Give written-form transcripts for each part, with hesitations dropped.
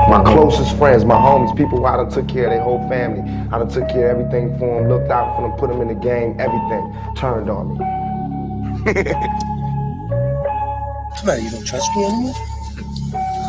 My closest friends, my homies, people I done took care of their whole family. I done took care of everything for them, looked out for them, put them in the game, everything turned on me. Now you don't trust me anymore?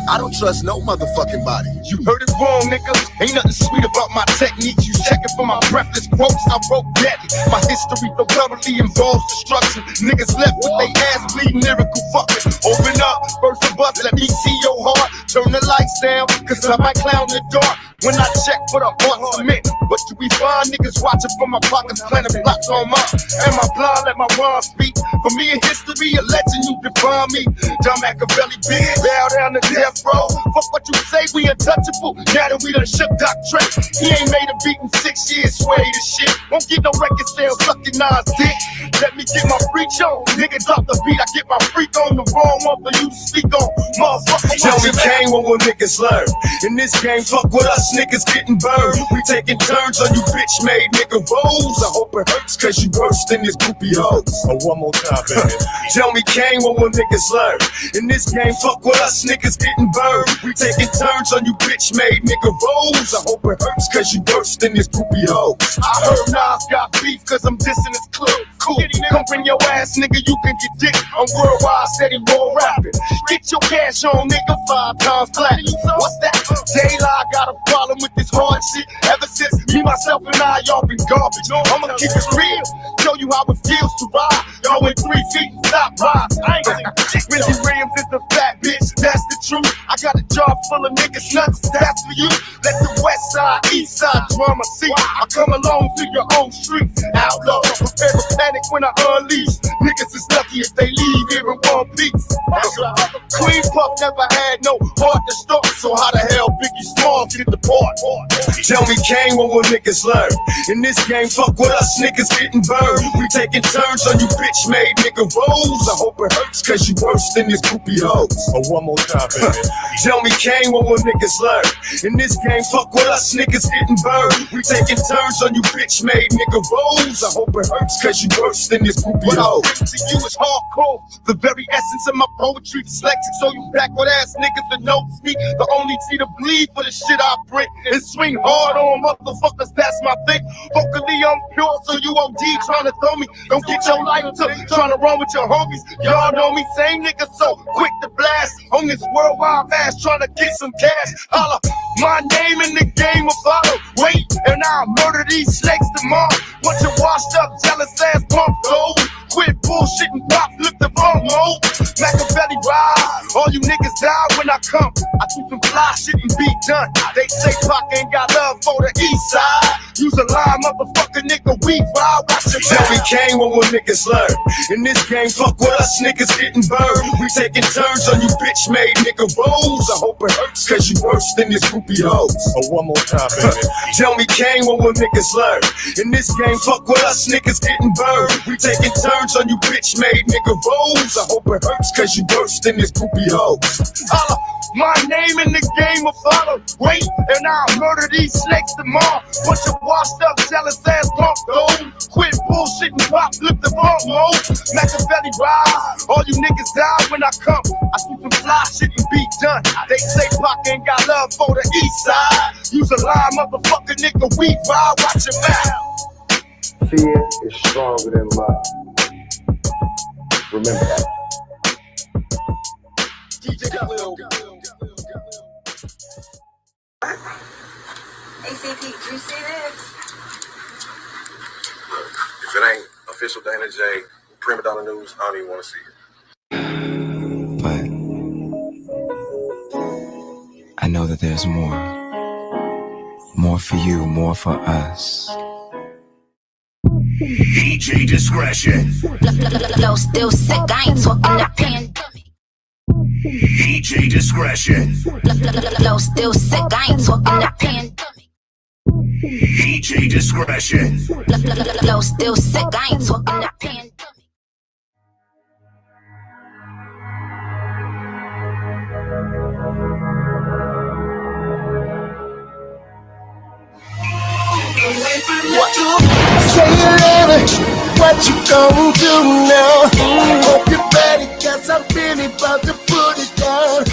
I don't trust no motherfucking body. You heard it wrong, nigga. Ain't nothing sweet about my techniques. You checking for my breathless quotes. I wrote deadly. My history thoroughly involves destruction. Niggas left with they ass bleeding, lyrical fucking. Open up, burst the bus, let me see your heart. Turn the lights down, cause I might clown the dark. When I check for the heart cement, but you be fine niggas watching from my pockets, planting blocks on my. Am I blind? Let my rhyme speak. For me in history, a legend, you define me. John Machiavelli, big, bow down to death row. Fuck what you say, we untouchable. Now that we done shook Doc Trey. He ain't made a beat in 6 years, sway the shit. Won't get no record sale, sucking Nas dick. Let me get my freak on. Nigga drop the beat, I get my freak on. The wrong one for you to speak on. Motherfucker, tell me Kane, what will niggas learn? In this game, fuck with us, niggas getting burned. We taking turns on you bitch made nigga roles. I hope it hurts cause you worse than this groupie hoes. Oh, one more time, baby. Tell me Kane, what will niggas learn? In this game, fuck with us, niggas getting burned. We taking turns on you bitch made nigga roles. I hope it hurts cause you worse than this groupie hoes. I heard Nas got beef cause I'm dissing his club. Cool, come bring your ass, nigga, you can get dick. I'm worldwide, steady roll rapping. Get your cash on, nigga, 5 times flat. What's that? Daylight got a problem with this hard shit. Ever since me, myself, and I, y'all been garbage. I'ma keep it real, show you how it feels to ride. Y'all went 3 feet and stop rise. I ain't Wendy Williams is a fat bitch, that's the truth. I got a job full of niggas nuts, that's for you. Let the west side, east side drama see. I come along to your own streets. Outlaw, prepare for panic when I unleash. Niggas is lucky if they leave here in one piece. Queen Puff never had no heart to start, so how the hell Biggie Smalls get the part? Tell me Kane, what will niggas learn? In this game, fuck with us, niggas getting burned. We taking turns on you bitch made nigga roles. I hope it hurts cause you worse than this groupie hoes. Oh, one more time, baby. Tell me Kane, what will niggas learn? In this game, fuck with us, niggas getting burned. We taking turns on you bitch made nigga roles. I hope it hurts cause you worse than this groupie hoes. To you is hardcore, the very essence of my poetry. Dyslexic, so you backward ass niggas that know me. The only T to bleed for the shit I bring is swing hard on motherfuckers, that's my thing. Vocally I'm pure, so you OD trying to throw me. Don't get your life took, trying to run with your homies. Y'all know me, same nigga so quick to blast on this worldwide ass, trying to get some cash. Holla, my name in the game will follow. Wait, and I'll murder these snakes tomorrow. Bunch of washed up, jealous ass pump gold. Quit bullshitting, pop, flip the phone mode. Machiavelli ride, all you niggas die when I come. I keep some fly shit and be done. They say Pac ain't got love for the east side. Use a line, motherfucker, nigga, we ride. Watch your Tell me Kane, what will niggas learn? In this game, fuck with us, niggas getting burned. We taking turns on you bitch made nigga roles. I hope it hurts cause you worse than this groupie hoes. Oh, one more time, baby. Tell me Kane, what will niggas learn? In this game, fuck with us, niggas getting burned. We taking turns on you bitch made nigga roles. I hope it hurts cause you worse than this groupie hoes. My name in the game will follow. Wait, and I'll murder these snakes tomorrow. Bunch of washed up, jealous ass punk gold. Quit bullshitting, pop, flip the phone mode. Machiavelli ride, all you niggas die when I come. I keep some fly shit and be done. They say Pac ain't got love for the east side. Use a line, motherfucker, nigga, we ride. Watch your mouth. Fear is stronger than love. Remember that. ACP, you see this? If it ain't official DanaJay, Prima Donna News, I don't even want to see it. But I know that there's more. More for you, more for us. DJ discretion. Flow still sick, I ain't talking that pandemic. DJ discretion. Flow still sick, I ain't talking that pandemic. DJ discretion. Flow still sick, I ain't talking that pandemic. Say it later, what you gon' do now? Hope you're ready, cause I'm really about to put it down.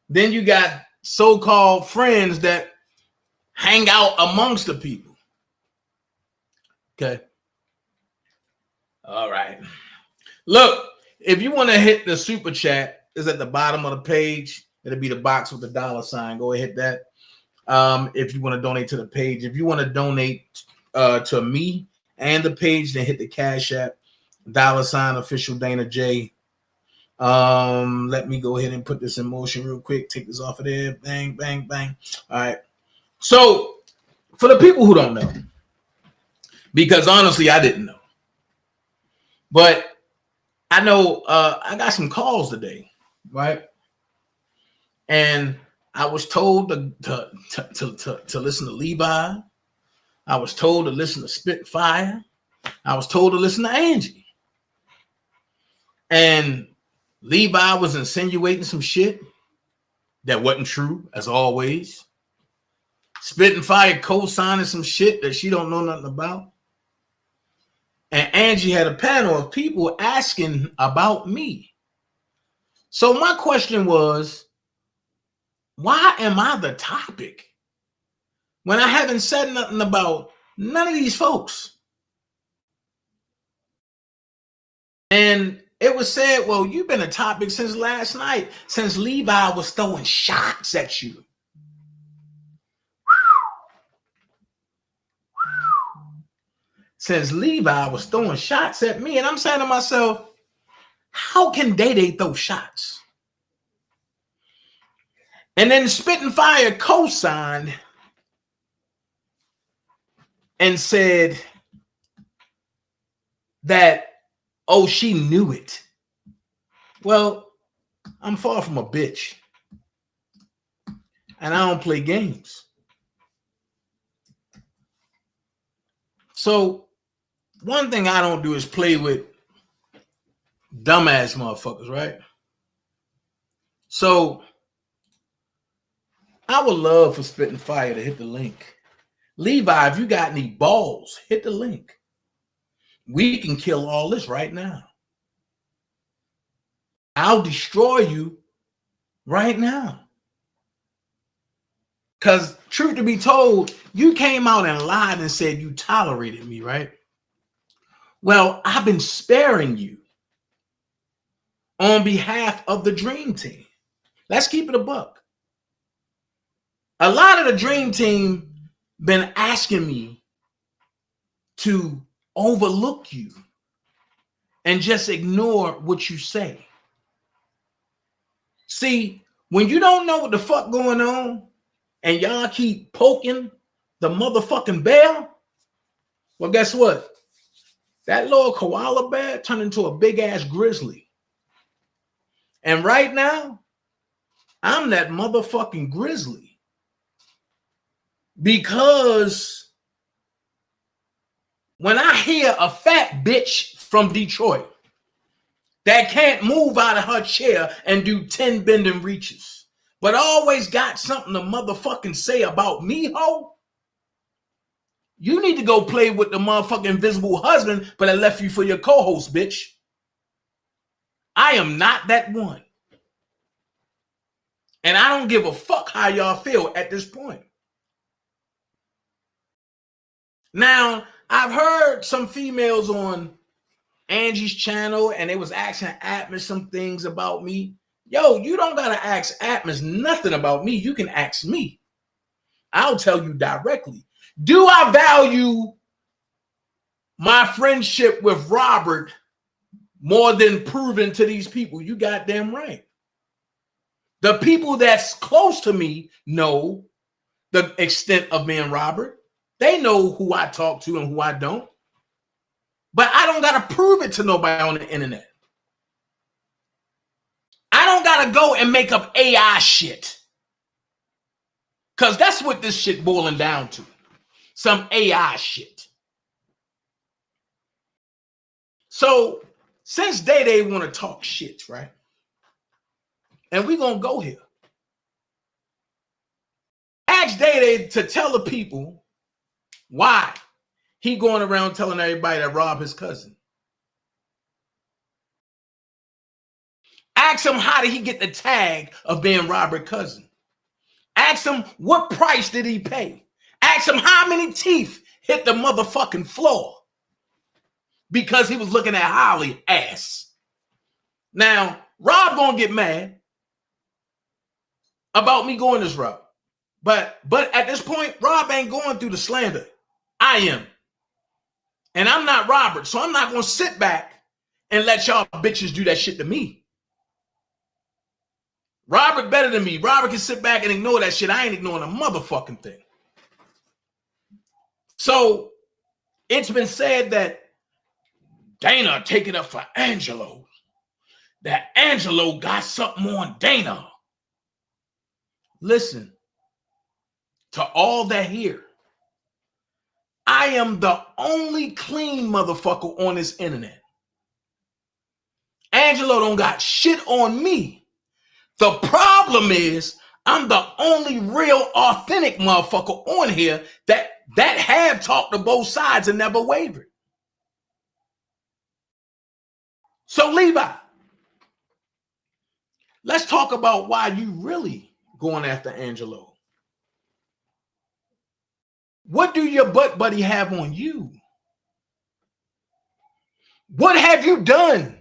Then you got so-called friends that hang out amongst the people. Okay. All right. Look, if you want to hit the super chat, it's at the bottom of the page. It'll be the box with the $sign. Go ahead, hit that. If you want to donate to the page, if you want to donate to me and the page, then hit the Cash App, $sign OfficialDanaJay. Let me go ahead and put this in motion real quick. Take this off of there. Bang, bang, bang. All right. So for the people who don't know, because honestly, I didn't know, but I know I got some calls today, right? And I was told to listen to Levi. I was told to listen to Spitfire. I was told to listen to Angie. And Levi was insinuating some shit that wasn't true, as always. Spitting Fire co-signing some shit that she don't know nothing about. And Angie had a panel of people asking about me. So my question was, why am I the topic when I haven't said nothing about none of these folks? And it was said, well, you've been a topic since last night, since Levi was throwing shots at you. Since Levi was throwing shots at me, and I'm saying to myself, how can Day throw shots? And then Spitting Fire co-signed and said that, oh, she knew it. Well, I'm far from a bitch. And I don't play games. So one thing I don't do is play with dumbass motherfuckers, right? So I would love for Spitting Fire to hit the link. Levi, if you got any balls, hit the link. We can kill all this right now. I'll destroy you right now. Because truth to be told, you came out and lied and said you tolerated me, right? Well, I've been sparing you on behalf of the Dream Team. Let's keep it a buck. A lot of the Dream Team been asking me to overlook you and just ignore what you say. See, when you don't know what the fuck going on and y'all keep poking the motherfucking bear, well, guess what? That little koala bear turned into a big ass grizzly. And right now, I'm that motherfucking grizzly. Because when I hear a fat bitch from Detroit that can't move out of her chair and do 10 bending reaches, but always got something to motherfucking say about me, ho, you need to go play with the motherfucking invisible husband, but I left you for your co-host, bitch. I am not that one. And I don't give a fuck how y'all feel at this point. Now, I've heard some females on Angie's channel and they was asking Atmos some things about me. Yo, you don't gotta ask Atmos nothing about me. You can ask me. I'll tell you directly. Do I value my friendship with Robert more than proven to these people? You goddamn right. The people that's close to me know the extent of me and Robert. They know who I talk to and who I don't. But I don't got to prove it to nobody on the internet. I don't got to go and make up AI shit. Because that's what this shit boiling down to. Some AI shit. So, since they want to talk shit, right? And we going to go here. Ask Day to tell the people why he going around telling everybody that Rob his cousin. Ask him how did he get the tag of being Robert's cousin. Ask him what price did he pay. Ask him how many teeth hit the motherfucking floor because he was looking at Holly ass. Now, Rob gonna get mad about me going this route. But at this point, Rob ain't going through the slander. I am. And I'm not Robert, so I'm not gonna sit back and let y'all bitches do that shit to me. Robert better than me. Robert can sit back and ignore that shit. I ain't ignoring a motherfucking thing. So it's been said that Dana take it up for Angelo. That Angelo got something on Dana. Listen, to all that here, I am the only clean motherfucker on this internet. Angelo don't got shit on me. The problem is I'm the only real authentic motherfucker on here that have talked to both sides and never wavered. So Levi, let's talk about why you really going after Angelo. What do your butt buddy have on you? What have you done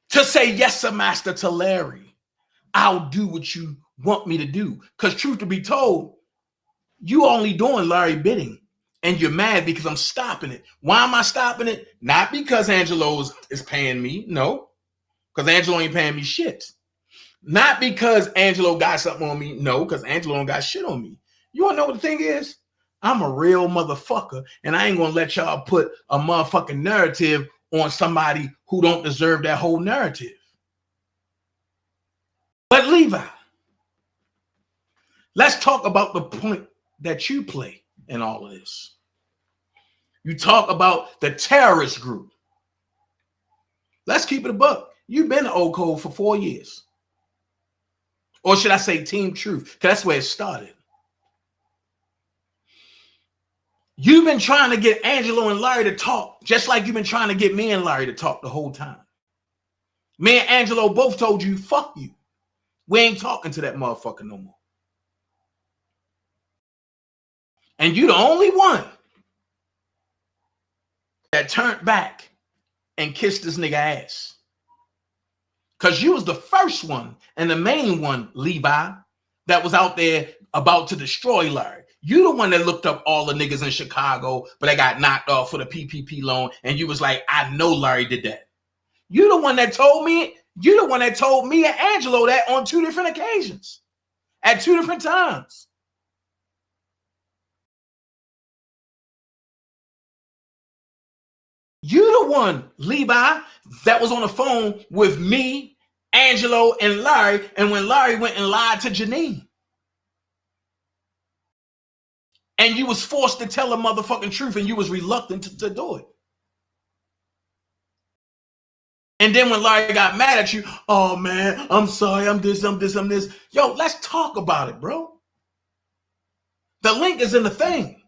to say, yes, sir, master, to Larry? I'll do what you want me to do. Because truth to be told, you only doing Larry bidding. And you're mad because I'm stopping it. Why am I stopping it? Not because Angelo is paying me. No. Because Angelo ain't paying me shit. Not because Angelo got something on me. No, because Angelo don't got shit on me. You want to know what the thing is? I'm a real motherfucker, and I ain't going to let y'all put a motherfucking narrative on somebody who don't deserve that whole narrative. But Levi, let's talk about the point that you play in all of this. You talk about the terrorist group. Let's keep it a buck. You've been to Old Code for 4 years. Or should I say Team Truth? Because that's where it started. You've been trying to get Angelo and Larry to talk, just like you've been trying to get me and Larry to talk the whole time. Me and Angelo both told you, fuck you. We ain't talking to that motherfucker no more. And you the only one that turned back and kissed this nigga ass. Because you was the first one and the main one, Levi, that was out there about to destroy Larry. You the one that looked up all the niggas in Chicago, but they got knocked off for the PPP loan, and you was like, I know Larry did that. You the one that told me, and Angelo that on 2 different occasions, at 2 different times. You the one, Levi, that was on the phone with me, Angelo, and Larry, and when Larry went and lied to Janine. And you was forced to tell the motherfucking truth, and you was reluctant to do it. And then when Larry got mad at you, oh man, I'm sorry, I'm this. Yo, let's talk about it, bro. The link is in the thing.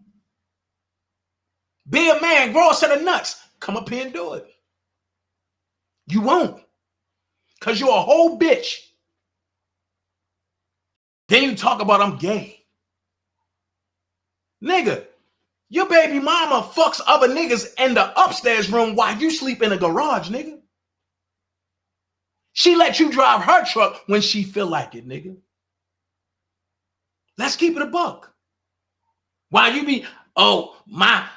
Be a man, grow a set of nuts. Come up here and do it. You won't. Because you're a whole bitch. Then you talk about I'm gay. Nigga, your baby mama fucks other niggas in the upstairs room while you sleep in the garage, nigga. She let you drive her truck when she feel like it, nigga. Let's keep it a buck. While you be, my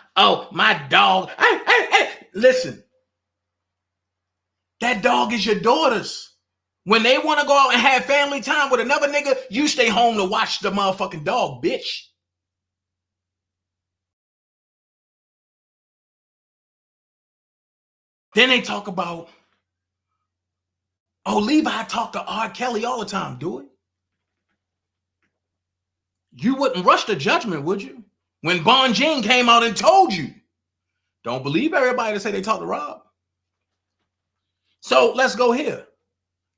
dog. Hey, listen. That dog is your daughter's. When they want to go out and have family time with another nigga, you stay home to watch the motherfucking dog, bitch. Then they talk about, Levi talk to R. Kelly all the time. Do it. You wouldn't rush to judgment, would you? When Bon Jing came out and told you. Don't believe everybody that say they talk to Rob. So let's go here.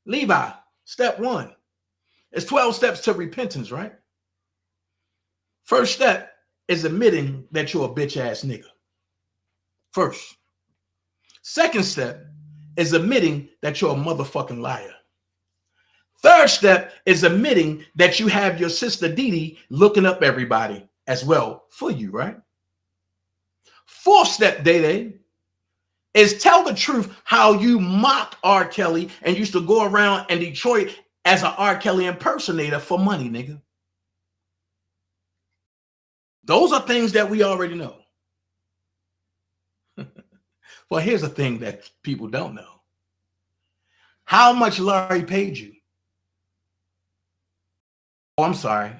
Levi, step 1. It's 12 steps to repentance, right? First step is admitting that you're a bitch ass nigga. First. Second step is admitting that you're a motherfucking liar. Third step is admitting that you have your sister Dee Dee looking up everybody as well for you, right? Fourth step, Day, is tell the truth how you mocked R. Kelly and used to go around in Detroit as an R. Kelly impersonator for money, nigga. Those are things that we already know. Well, here's the thing that people don't know. How much Larry paid you? Oh, I'm sorry.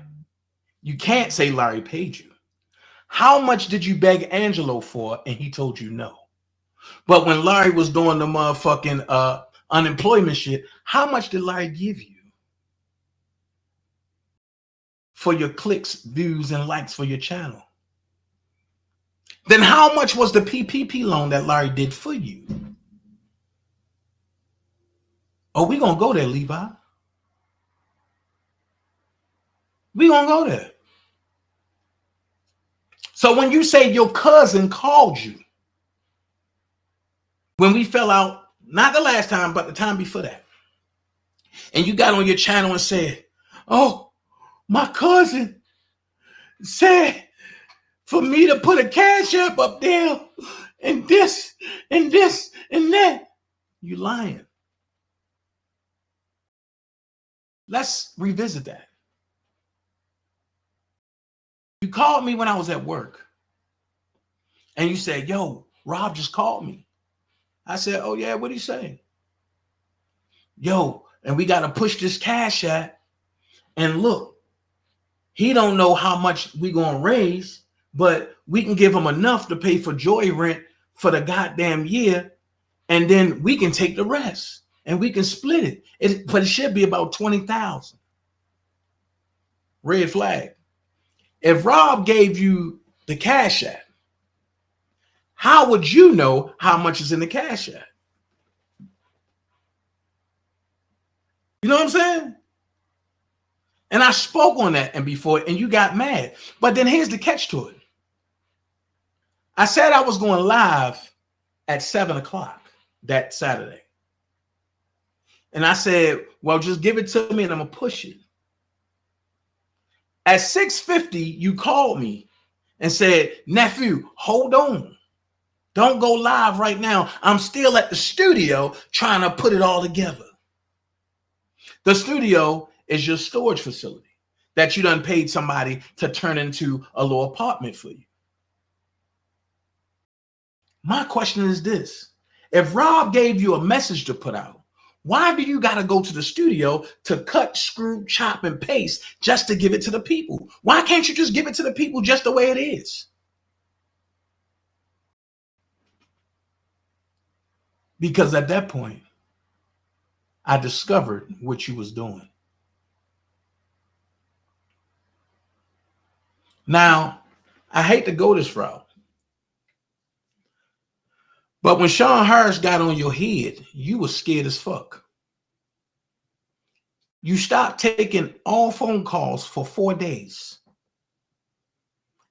You can't say Larry paid you. How much did you beg Angelo for and he told you no? But when Larry was doing the motherfucking unemployment shit, how much did Larry give you for your clicks, views, and likes for your channel? Then how much was the PPP loan that Larry did for you? Oh, we gonna go there, Levi. We gonna go there. So when you say your cousin called you, when we fell out, not the last time, but the time before that, and you got on your channel and said, oh, my cousin said for me to put a cash app up there and this and this and that, you lying. Let's revisit that. You called me when I was at work and you said, yo, Rob just called me. I said, oh yeah, what'd he say? Yo, and we got to push this cash app. And look, he don't know how much we gonna raise, but we can give him enough to pay for Joy rent for the goddamn year, and then we can take the rest and we can split it. But it should be about 20,000. Red flag. If Rob gave you the cash app, how would you know how much is in the cash app? You know what I'm saying? And I spoke on that and before, and you got mad. But then here's the catch to it. I said I was going live at 7 o'clock that Saturday. And I said, well, just give it to me and I'm going to push it. At 6:50, you called me and said, nephew, hold on. Don't go live right now. I'm still at the studio trying to put it all together. The studio is your storage facility that you done paid somebody to turn into a little apartment for you. My question is this. If Rob gave you a message to put out, why do you got to go to the studio to cut, screw, chop, and paste just to give it to the people? Why can't you just give it to the people just the way it is? Because at that point, I discovered what you was doing. Now, I hate to go this route, but when Sean Harris got on your head, you was scared as fuck. You stopped taking all phone calls for 4 days.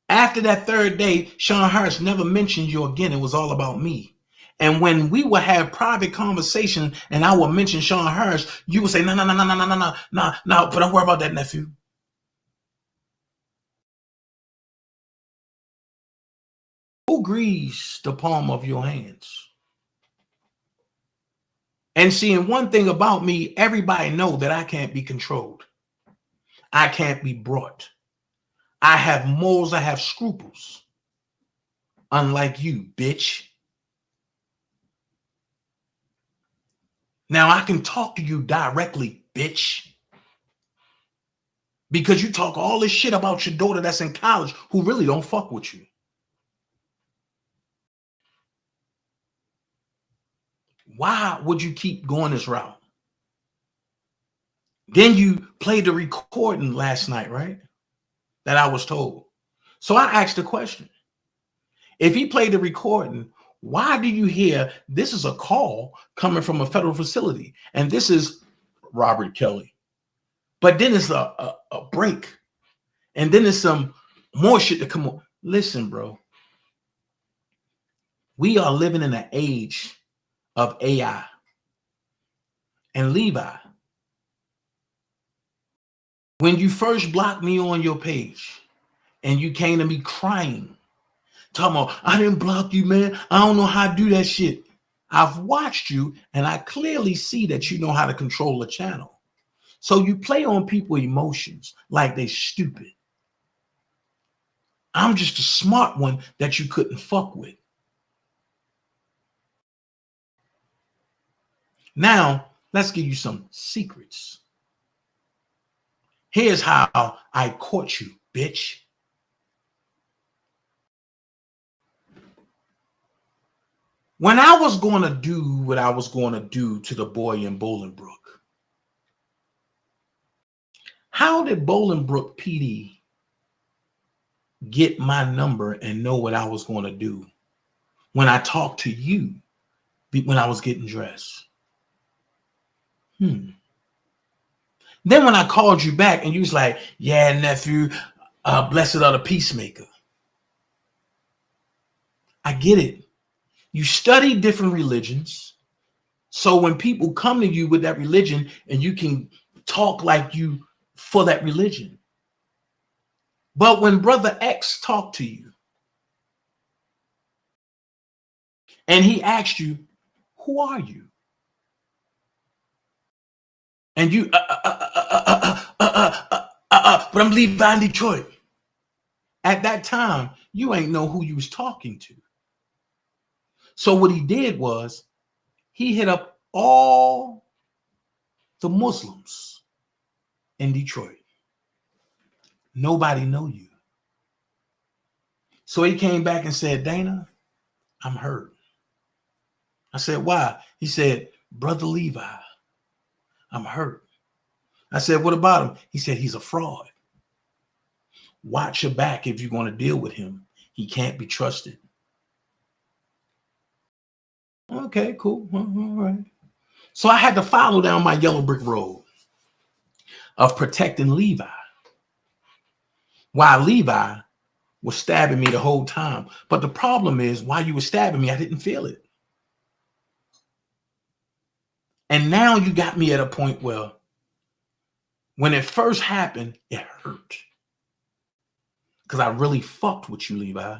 After that third day, Sean Harris never mentioned you again. It was all about me. And when we would have private conversation and I would mention Sean Harris, you would say, no, but don't worry about that, nephew. Who greased the palm of your hands? And seeing one thing about me, everybody know that I can't be controlled. I can't be brought. I have morals, I have scruples. Unlike you, bitch. Now I can talk to you directly, bitch. Because you talk all this shit about your daughter that's in college who really don't fuck with you. Why would you keep going this route? Then you played the recording last night, right? That I was told. So I asked the question. If he played the recording, why do you hear this is a call coming from a federal facility and this is Robert Kelly? But then it's a break. And then there's some more shit to come on. Listen, bro. We are living in an age of AI. And Levi, when you first blocked me on your page and you came to me crying, talking about, I didn't block you, man. I don't know how to do that shit. I've watched you and I clearly see that you know how to control a channel. So you play on people's emotions like they stupid. I'm just a smart one that you couldn't fuck with. Now, let's give you some secrets. Here's how I caught you, bitch. When I was going to do what I was going to do to the boy in Bolingbrook, how did Bolingbrook PD get my number and know what I was going to do when I talked to you when I was getting dressed? Then when I called you back and you was like, yeah, nephew, blessed are the peacemaker. I get it. You study different religions. So when people come to you with that religion and you can talk like you for that religion. But when Brother X talked to you and he asked you, who are you? And you, but I'm Levi in Detroit. At that time, you ain't know who you was talking to. So what he did was he hit up all the Muslims in Detroit. Nobody know you. So he came back and said, Dana, I'm hurt. I said, why? He said, Brother Levi, I'm hurt. I said, what about him? He said, he's a fraud. Watch your back if you're going to deal with him. He can't be trusted. Okay, cool. All right. So I had to follow down my yellow brick road of protecting Levi. While Levi was stabbing me the whole time. But the problem is, while you were stabbing me, I didn't feel it. And now you got me at a point where when it first happened, it hurt. Because I really fucked with you, Levi.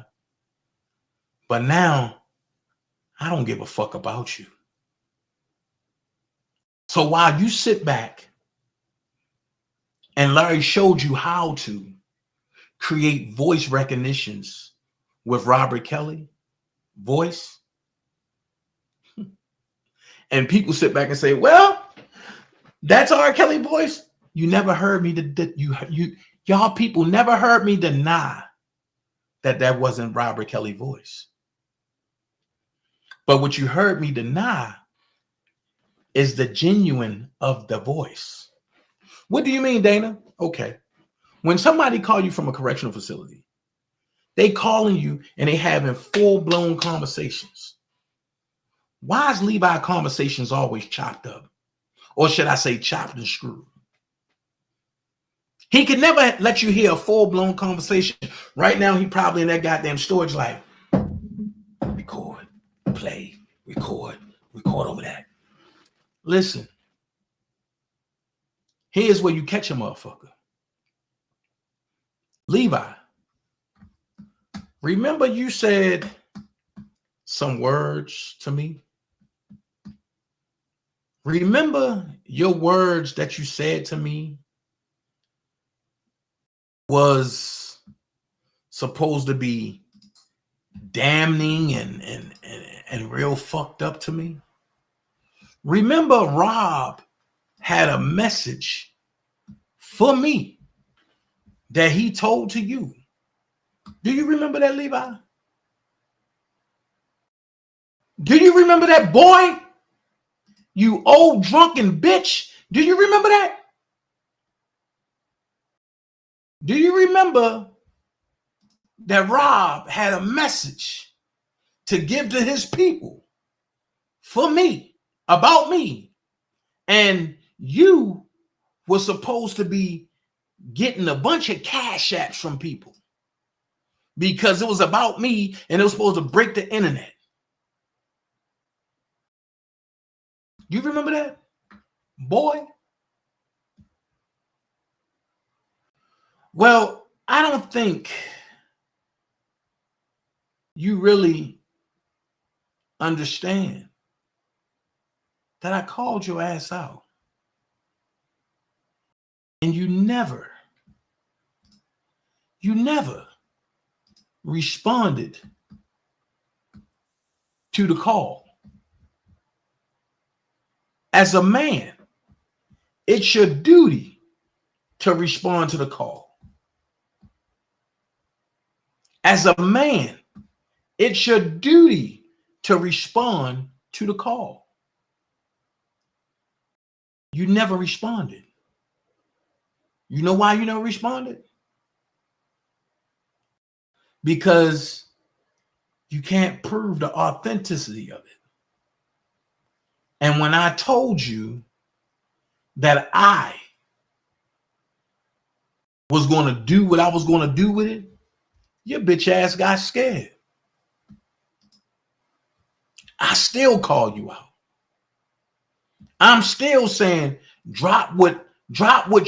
But now, I don't give a fuck about you. So while you sit back and Larry showed you how to create voice recognitions with Robert Kelly voice, and people sit back and say, well, that's R. Kelly voice. You never heard me, y'all people never heard me deny that wasn't Robert Kelly voice. But what you heard me deny is the genuine of the voice. What do you mean, Dana? Okay. When somebody call you from a correctional facility, they calling you and they having full-blown conversations. Why is Levi conversations always chopped up? Or should I say chopped and screwed? He could never let you hear a full-blown conversation. Right now, he probably in that goddamn storage like, record, play, record over that. Listen, here's where you catch a motherfucker. Levi, remember you said some words to me? Remember your words that you said to me was supposed to be damning and real fucked up to me? Remember Rob had a message for me that he told to you. Do you remember that, Levi? Do you remember that, boy? You old drunken bitch. Do you remember that? Do you remember that Rob had a message to give to his people for me, about me? And you were supposed to be getting a bunch of cash apps from people because it was about me and it was supposed to break the internet. You remember that? Boy? Well, I don't think you really understand that I called your ass out. And you never responded to the call. As a man, it's your duty to respond to the call. As a man, it's your duty to respond to the call. You never responded. You know why you never responded? Because you can't prove the authenticity of it. And when I told you that I was going to do what I was going to do with it, your bitch ass got scared. I still call you out. I'm still saying, drop what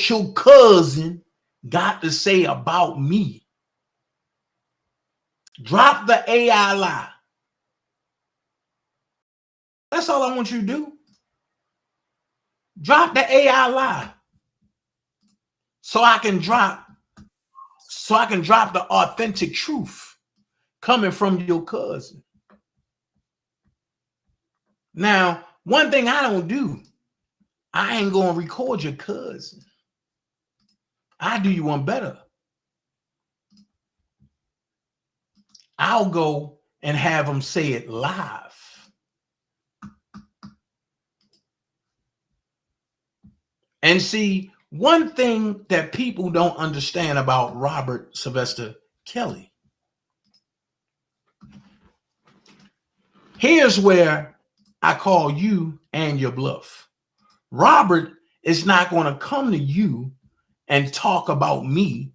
your cousin got to say about me. Drop the AI lie. That's all I want you to do. Drop the AI lie. So I can drop the authentic truth coming from your cousin. Now, one thing I don't do, I ain't going to record your cousin. I do you one better. I'll go and have them say it live. And see, one thing that people don't understand about Robert Sylvester Kelly. Here's where I call you and your bluff. Robert is not going to come to you and talk about me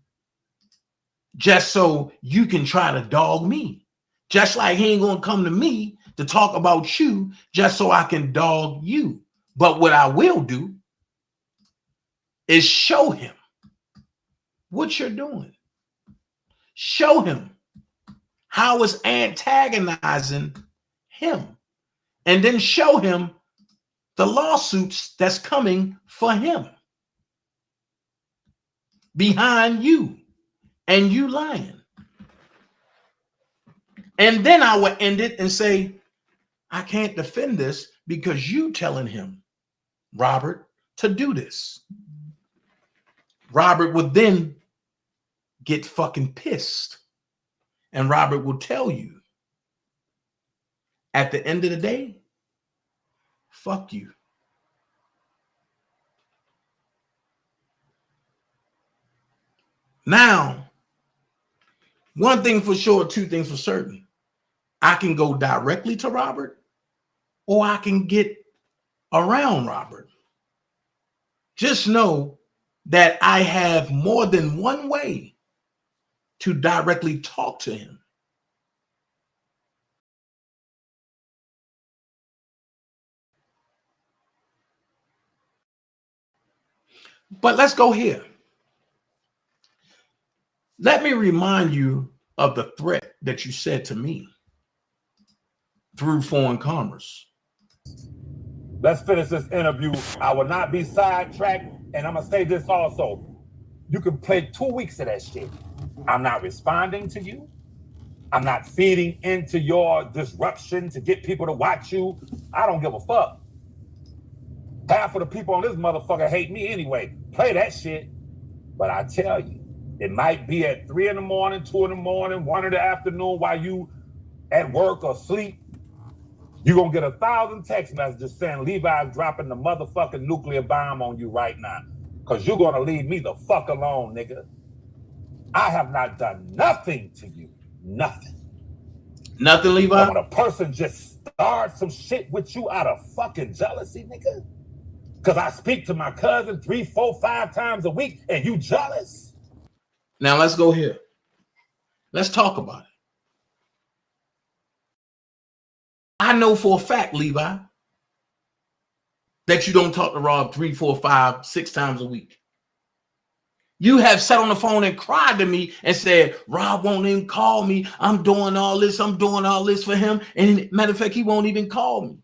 just so you can try to dog me. Just like he ain't going to come to me to talk about you just so I can dog you. But what I will do is show him what you're doing. Show him how it's antagonizing him. And then show him the lawsuits that's coming for him behind you and you lying. And then I will end it and say, I can't defend this because you telling him, Robert, to do this. Robert would then get fucking pissed. And Robert will tell you, at the end of the day, fuck you. Now, one thing for sure, two things for certain. I can go directly to Robert or I can get around Robert. Just know that I have more than one way to directly talk to him. But let's go here. Let me remind you of the threat that you said to me through foreign commerce. Let's finish this interview. I will not be sidetracked. And I'm going to say this also. You can play 2 weeks of that shit. I'm not responding to you. I'm not feeding into your disruption to get people to watch you. I don't give a fuck. Half of the people on this motherfucker hate me anyway. Play that shit. But I tell you, it might be at 3 in the morning, 2 in the morning, 1 in the afternoon while you at work or sleep. You're going to get 1,000 text messages saying Levi's dropping the motherfucking nuclear bomb on you right now. Because you're going to leave me the fuck alone, nigga. I have not done nothing to you. Nothing. Nothing, Levi? But when a person just starts some shit with you out of fucking jealousy, nigga, because I speak to my cousin 3, 4, 5 times a week and you jealous? Now let's go here. Let's talk about it. I know for a fact, Levi, that you don't talk to Rob 3, 4, 5, 6 times a week. You have sat on the phone and cried to me and said, Rob won't even call me. I'm doing all this for him. And matter of fact, he won't even call me.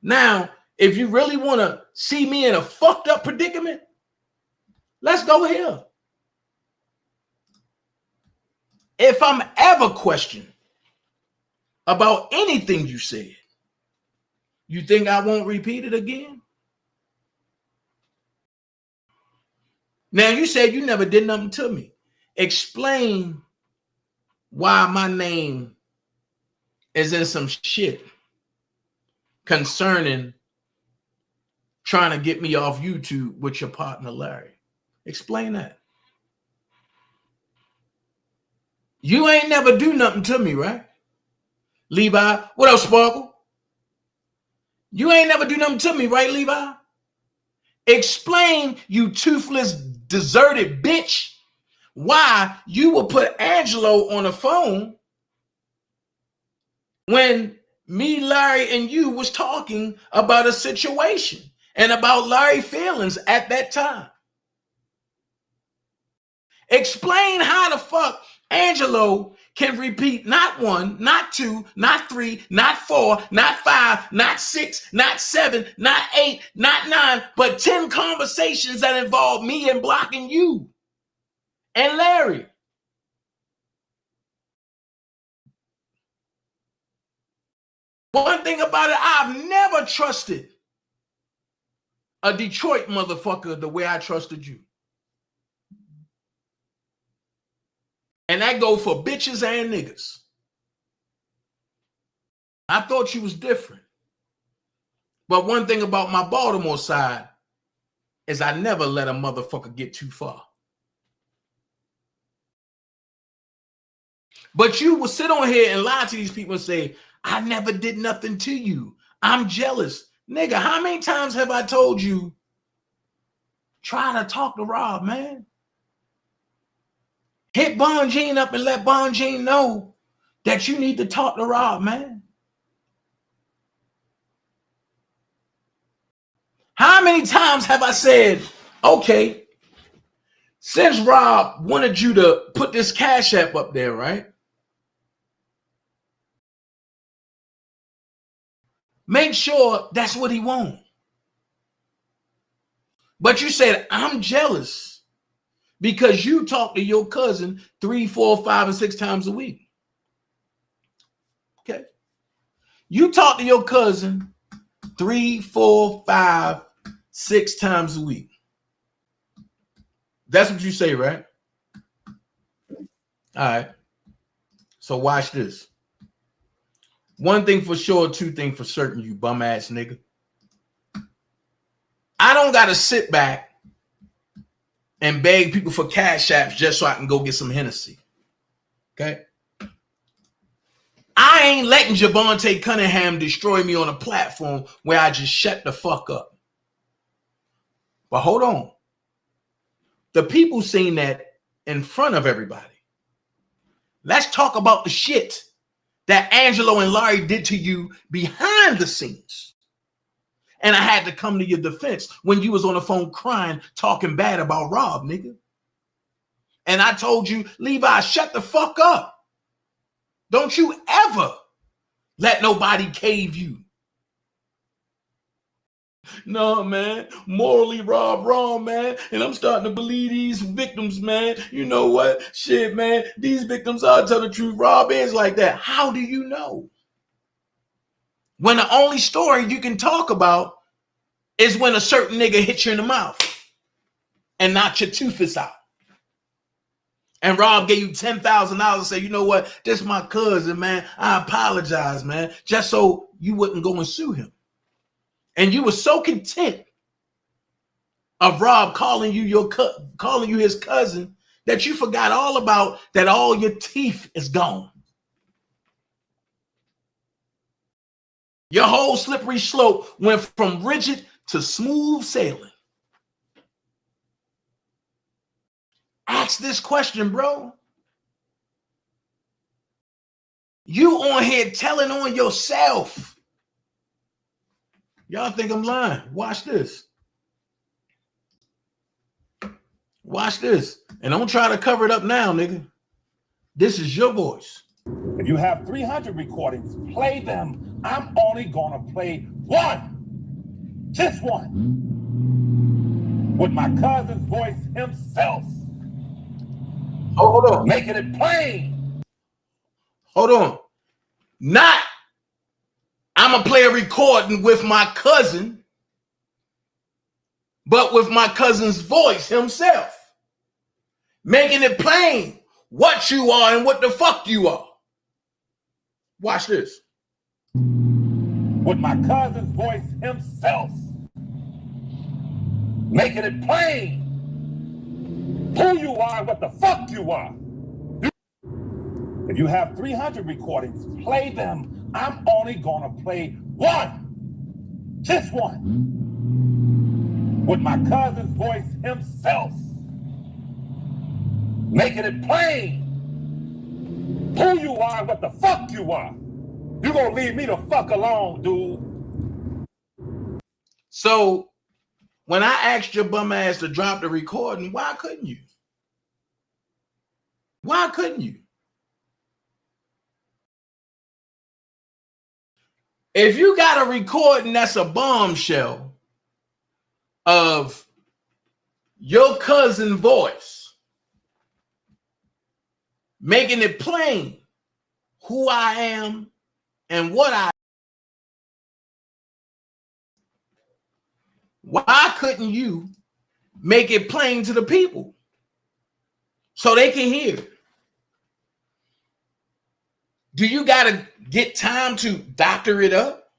Now, if you really want to see me in a fucked up predicament, let's go here. If I'm ever questioned about anything you said, you think I won't repeat it again? Now, you said you never did nothing to me. Explain why my name is in some shit concerning trying to get me off YouTube with your partner, Larry. Explain that. You ain't never do nothing to me, right? Levi, what up, Sparkle? You ain't never do nothing to me, right, Levi? Explain, you toothless, deserted bitch, why you would put Angelo on the phone when me, Larry, and you was talking about a situation and about Larry's feelings at that time. Explain how the fuck Angelo can repeat not 1, not 2, not 3, not 4, not 5, not 6, not 7, not 8, not 9, but 10 conversations that involve me and blocking you and Larry. One thing about it, I've never trusted a Detroit motherfucker the way I trusted you. And that go for bitches and niggas. I thought you was different. But one thing about my Baltimore side is I never let a motherfucker get too far. But you will sit on here and lie to these people and say, I never did nothing to you. I'm jealous. Nigga, how many times have I told you, try to talk to Rob, man? Hit Bon Jean up and let Bon Jean know that you need to talk to Rob, man. How many times have I said, okay, since Rob wanted you to put this Cash App up there, right? Make sure that's what he wants. But you said, I'm jealous because you talk to your cousin 3, 4, 5, and 6 times a week. Okay. You talk to your cousin 3, 4, 5, 6 times a week. That's what you say, right? All right. So watch this. One thing for sure, 2 things for certain, you bum ass nigga. I don't got to sit back and beg people for Cash Apps just so I can go get some Hennessy. Okay? I ain't letting Javante Cunningham destroy me on a platform where I just shut the fuck up. But hold on. The people seen that in front of everybody. Let's talk about the shit that Angelo and Larry did to you behind the scenes. And I had to come to your defense when you was on the phone crying, talking bad about Rob, nigga. And I told you, Levi, shut the fuck up. Don't you ever let nobody cave you. No, man, morally Rob wrong, man. And I'm starting to believe these victims, man. You know what? Shit, man, these victims are telling the truth. Rob is like that. How do you know? When the only story you can talk about is when a certain nigga hits you in the mouth and knock your tooth is out. And Rob gave you $10,000 and say, you know what? This is my cousin, man. I apologize, man. Just so you wouldn't go and sue him. And you were so content of Rob calling you his cousin that you forgot all about that all your teeth is gone. Your whole slippery slope went from rigid to smooth sailing. Ask this question, bro. You on here telling on yourself. Y'all think I'm lying. Watch this. Watch this. And don't try to cover it up now, nigga. This is your voice. If you have 300 recordings, play them. I'm only gonna play one. Just one. With my cousin's voice himself. Hold on. Making it plain. Hold on. Not, I'm going to play a recording with my cousin, but with my cousin's voice himself. Making it plain what you are and what the fuck you are. Watch this. With my cousin's voice himself. Making it plain who you are and what the fuck you are. If you have 300 recordings, play them. I'm only gonna play one. Just one. With my cousin's voice himself. Making it plain who you are and what the fuck you are. You gonna leave me the fuck alone, dude. So when I asked your bum ass to drop the recording, why couldn't you? Why couldn't you? If you got a recording that's a bombshell of your cousin's voice, making it plain who I am and what I am, why couldn't you make it plain to the people so they can hear? Do you got to get time to doctor it up?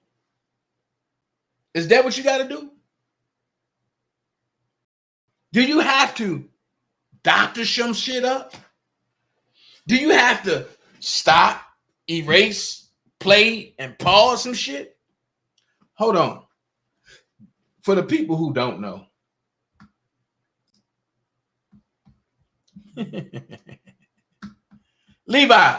Is that what you got to do? Do you have to doctor some shit up? Do you have to stop, erase, play, and pause some shit? Hold on. For the people who don't know, Levi,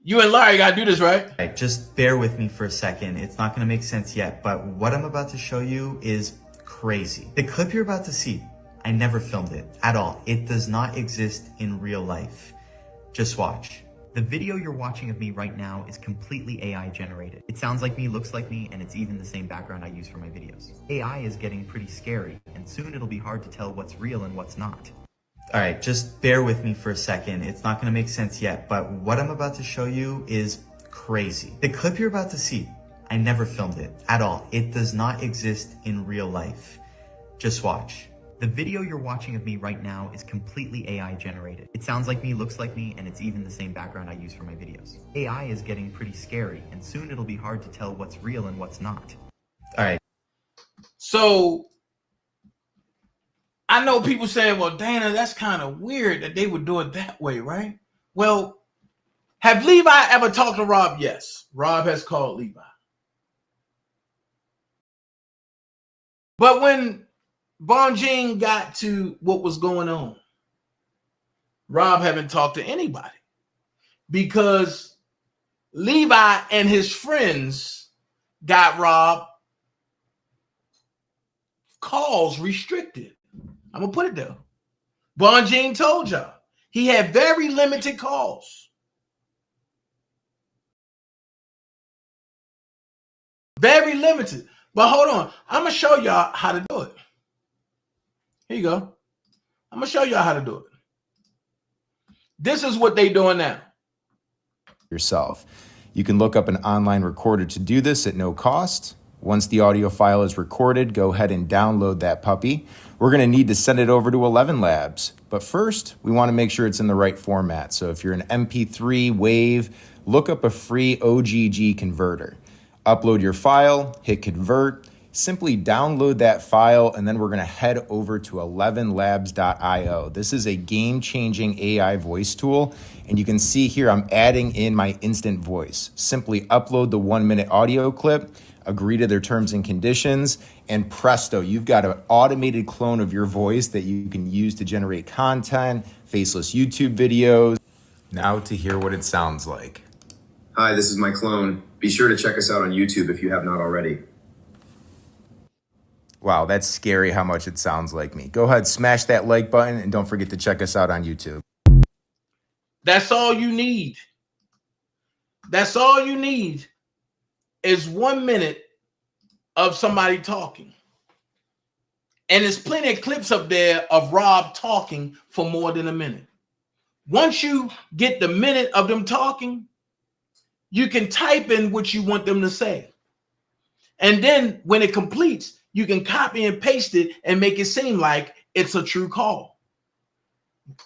you and Larry got to do this, right? Right, just bear with me for a second. It's not going to make sense yet, but what I'm about to show you is crazy. The clip you're about to see, I never filmed it at all. It does not exist in real life. Just watch. The video you're watching of me right now is completely AI generated. It sounds like me, looks like me, and it's even the same background I use for my videos. AI is getting pretty scary, and soon it'll be hard to tell what's real and what's not. All right, just bear with me for a second. It's not going to make sense yet, but what I'm about to show you is crazy. The clip you're about to see, I never filmed it at all. It does not exist in real life. Just watch. The video you're watching of me right now is completely AI generated. It sounds like me, looks like me, and it's even the same background I use for my videos. AI is getting pretty scary, and soon it'll be hard to tell what's real and what's not. All right. So I know people saying, well, Dana, that's kind of weird that they would do it that way, right? Well, have Levi ever talked to Rob? Yes. Rob has called Levi. But when Bonjean got to what was going on, Rob haven't talked to anybody because Levi and his friends got Rob calls restricted. I'm going to put it there. Bonjean told y'all he had very limited calls. Very limited. But hold on. I'm going to show y'all how to do it. Here you go. I'm going to show y'all how to do it. This is what they're doing now. Yourself. You can look up an online recorder to do this at no cost. Once the audio file is recorded, go ahead and download that puppy. We're going to need to send it over to 11 Labs. But first, we want to make sure it's in the right format. So if you're an MP3, WAV, look up a free OGG converter. Upload your file, hit convert, simply download that file, and then we're going to head over to 11labs.io. This is a game-changing AI voice tool, and you can see here I'm adding in my instant voice. Simply upload the 1-minute audio clip, agree to their terms and conditions, and presto, you've got an automated clone of your voice that you can use to generate content, faceless YouTube videos. Now to hear what it sounds like. Hi, this is my clone. Be sure to check us out on YouTube if you have not already. Wow, that's scary how much it sounds like me. Go ahead, smash that like button, and don't forget to check us out on YouTube. That's all you need. That's all you need is 1 minute of somebody talking. And there's plenty of clips up there of Rob talking for more than a minute. Once you get the minute of them talking, you can type in what you want them to say. And then when it completes, you can copy and paste it and make it seem like it's a true call.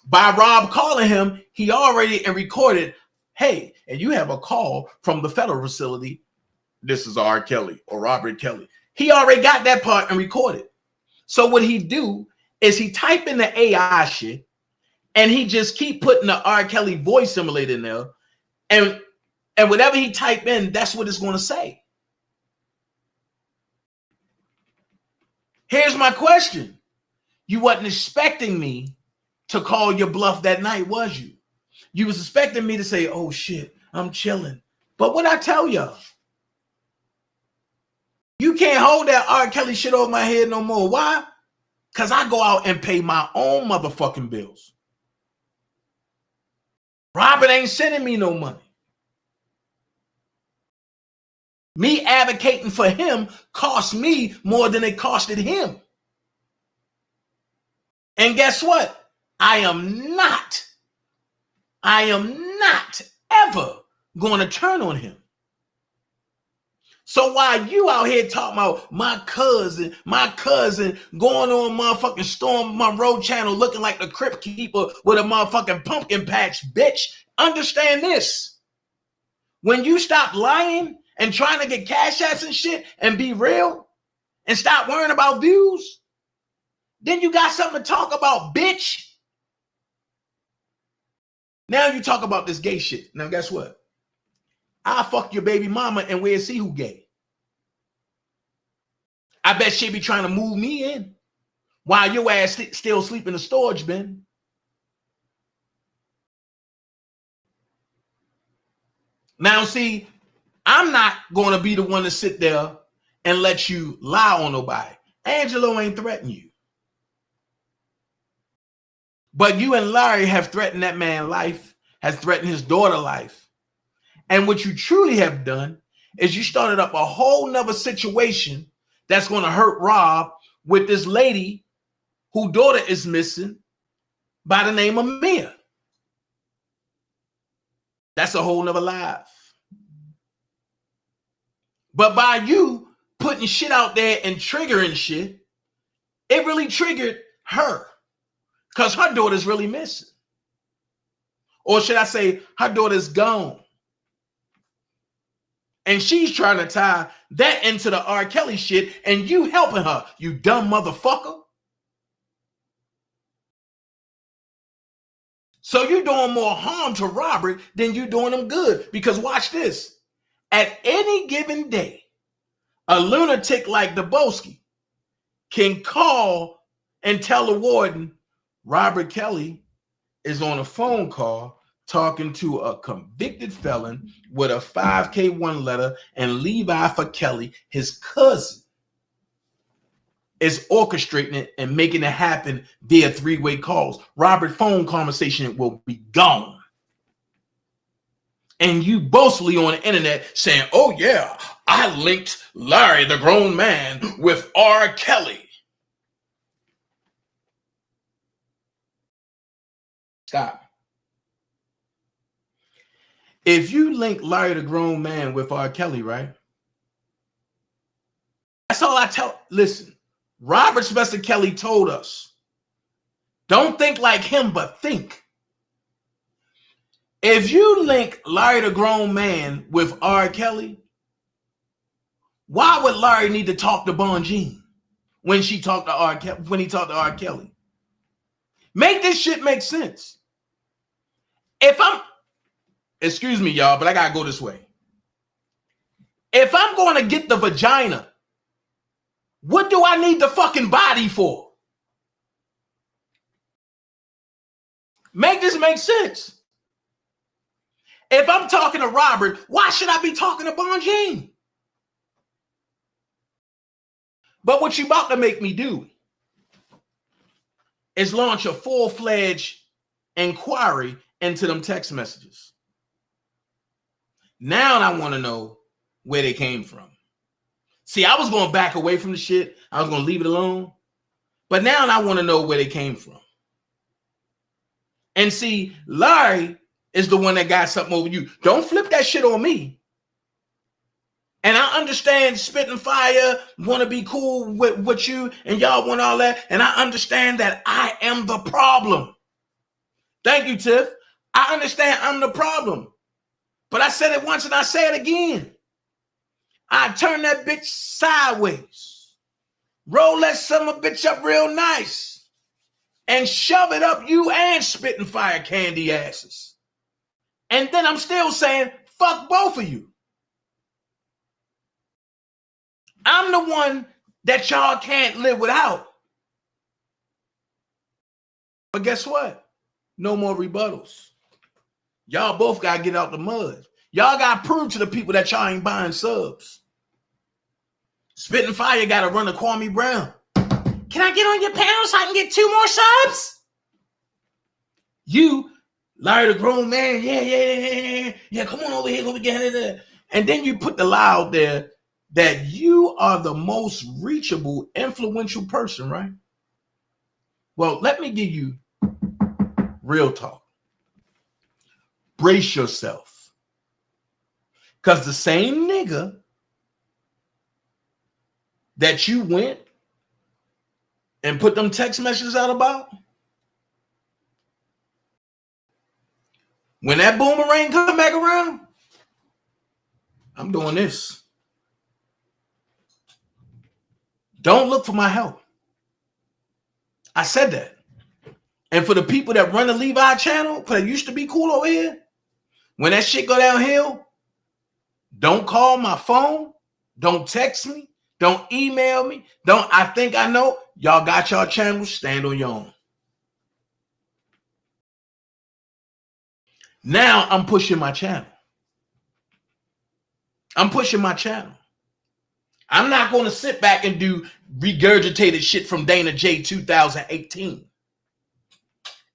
By Rob calling him, he already recorded, hey, and you have a call from the federal facility. This is R. Kelly or Robert Kelly. He already got that part and recorded. So what he do is he type in the AI shit and he just keep putting the R. Kelly voice simulator in there. And whatever he type in, that's what it's going to say. Here's my question. You wasn't expecting me to call your bluff that night, was you? You was expecting me to say, oh shit, I'm chilling. But what I tell y'all, you can't hold that R. Kelly shit over my head no more. Why? Because I go out and pay my own motherfucking bills. Robert ain't sending me no money. Me advocating for him cost me more than it costed him. And guess what? I am not ever going to turn on him. So while you out here talking about my cousin going on motherfucking Storm Monroe channel looking like the Crypt Keeper with a motherfucking pumpkin patch, bitch, understand this. When you stop lying and trying to get cash apps and shit and be real and stop worrying about views, then you got something to talk about, bitch. Now you talk about this gay shit. Now guess what? I'll fuck your baby mama and we'll see who gay. I bet she be trying to move me in while your ass still sleep in the storage bin. Now see, I'm not going to be the one to sit there and let you lie on nobody. Angelo ain't threatening you. But you and Larry have threatened that man's life, has threatened his daughter's life. And what you truly have done is you started up a whole nother situation that's going to hurt Rob with this lady whose daughter is missing by the name of Mia. That's a whole nother life. But by you putting shit out there and triggering shit, it really triggered her because her daughter's really missing. Or should I say her daughter's gone. And she's trying to tie that into the R. Kelly shit and you helping her, you dumb motherfucker. So you're doing more harm to Robert than you're doing him good. Because watch this. At any given day, a lunatic like Debunking can call and tell the warden, Robert Kelly is on a phone call talking to a convicted felon with a 5K1 letter, and Levi for Kelly, his cousin, is orchestrating it and making it happen via three-way calls. Robert's phone conversation will be gone. And you boastfully on the internet saying, oh yeah, I linked Larry, the grown man, with R. Kelly. Stop. If you link Larry, the grown man, with R. Kelly, right? That's all I tell. Listen, Robert Sylvester Kelly told us, don't think like him, but think. If you link Larry, the grown man, with R. Kelly, why would Larry need to talk to Bonjean when he talked to R. Kelly? Make this shit make sense. Excuse me, y'all, but I gotta go this way. If I'm going to get the vagina, what do I need the fucking body for? Make this make sense. If I'm talking to Robert, why should I be talking to Bonjean? But what you about to make me do is launch a full-fledged inquiry into them text messages. Now I want to know where they came from. See, I was going to back away from the shit. I was going to leave it alone. But now I want to know where they came from. And see, Larry is the one that got something over you. Don't flip that shit on me. And I understand Spitting Fire want to be cool with you and y'all want all that. And I understand that I am the problem. Thank you, Tiff. I understand I'm the problem. But I said it once and I say it again. I turn that bitch sideways. Roll that summer bitch up real nice. And shove it up you and Spitting Fire candy asses. And then I'm still saying, fuck both of you. I'm the one that y'all can't live without. But guess what? No more rebuttals. Y'all both got to get out the mud. Y'all got to prove to the people that y'all ain't buying subs. Spitting Fire got to run a Kwame Brown. Can I get on your panel so I can get 2 more subs? You, Larry the grown man, yeah, come on over here, go get it. And then you put the lie out there that you are the most reachable, influential person, right? Well, let me give you real talk. Brace yourself. Because the same nigga that you went and put them text messages out about, when that boomerang come back around, I'm doing this. Don't look for my help. I said that. And for the people that run the Levi channel, because it used to be cool over here, when that shit go downhill, don't call my phone, don't text me, don't email me, don't I think I know. Y'all got y'all channels, stand on your own. Now I'm pushing my channel. I'm pushing my channel. I'm not going to sit back and do regurgitated shit from DanaJay 2018.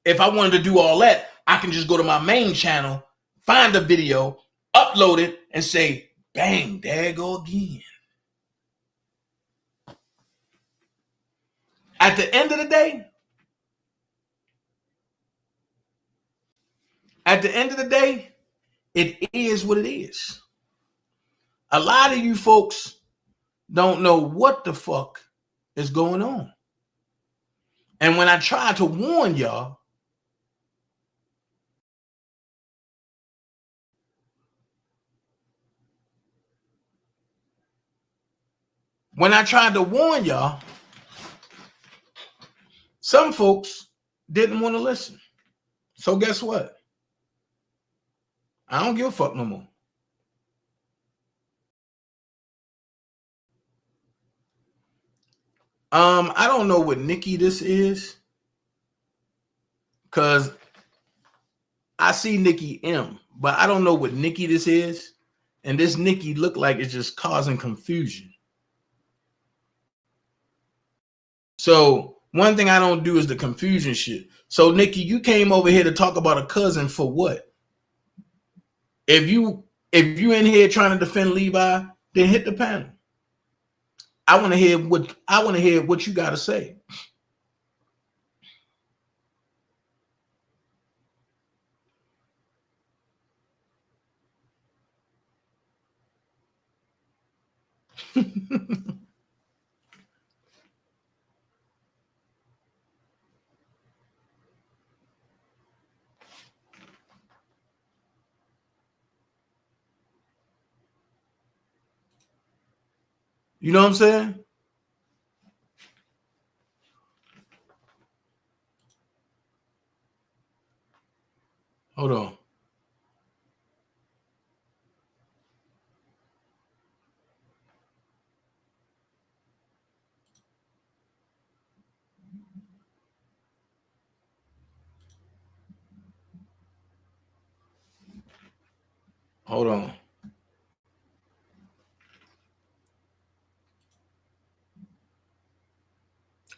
If I wanted to do all that, I can just go to my main channel, find a video, upload it, and say, bang, there you go again. At the end of the day, it is what it is. A lot of you folks don't know what the fuck is going on. And when I try to warn y'all, some folks didn't want to listen. So guess what? I don't give a fuck no more. I don't know what Nikki this is, because I see Nikki M, but I don't know what Nikki this is. And this Nikki look like it's just causing confusion. So one thing I don't do is the confusion shit. So Nikki, you came over here to talk about a cousin for what? If you in here trying to defend Levi, then hit the panel. I want to hear what you got to say. You know what I'm saying? Hold on. Hold on.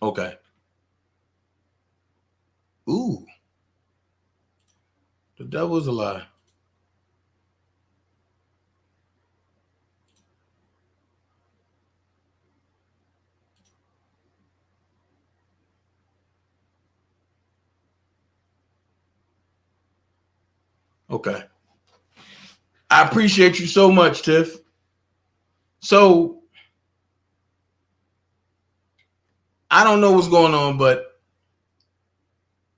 Okay. Ooh. The devil's a lie. Okay. I appreciate you so much, Tiff. So I don't know what's going on, but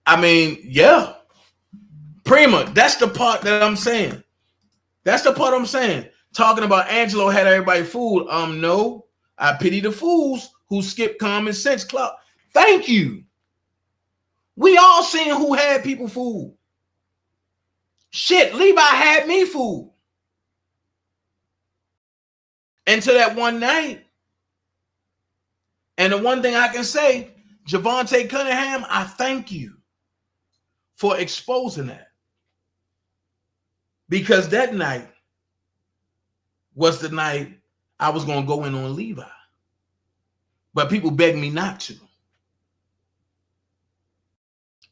I mean, yeah. Prima, that's the part that I'm saying. That's the part I'm saying. Talking about Angelo had everybody fooled. No. I pity the fools who skip common sense club. Thank you. We all seen who had people fooled. Shit, Levi had me fooled. Until that one night. And the one thing I can say, Javante Cunningham, I thank you for exposing that. Because that night was the night I was going to go in on Levi. But people begged me not to.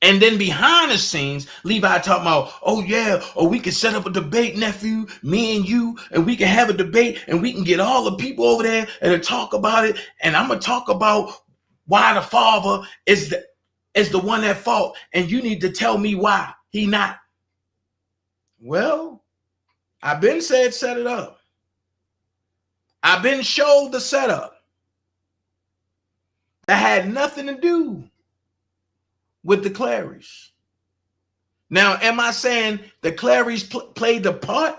And then behind the scenes, Levi talking about, oh yeah, or we can set up a debate, nephew, me and you, and we can have a debate and we can get all the people over there and to talk about it. And I'm going to talk about why the father is the one at fault. And you need to tell me why he not. Well, I've been said set it up. I've been showed the setup. That had nothing to do with the Claries. Now, am I saying the Claries played the part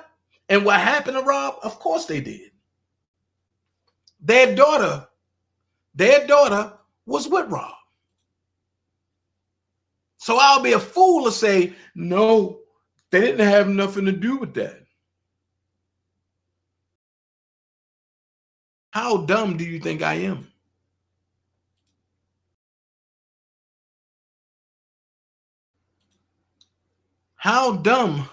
in what happened to Rob? Of course they did. Their daughter was with Rob. So I'll be a fool to say, no, they didn't have nothing to do with that. How dumb do you think I am? How dumb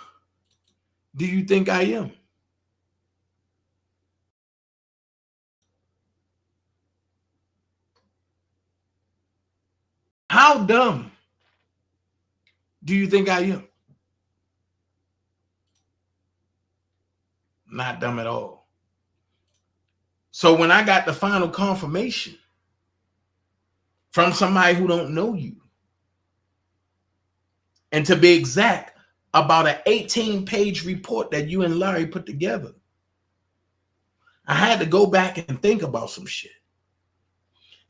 do you think I am? How dumb do you think I am? Not dumb at all. So when I got the final confirmation from somebody who don't know you, and to be exact, about an 18-page report that you and Larry put together, I had to go back and think about some shit.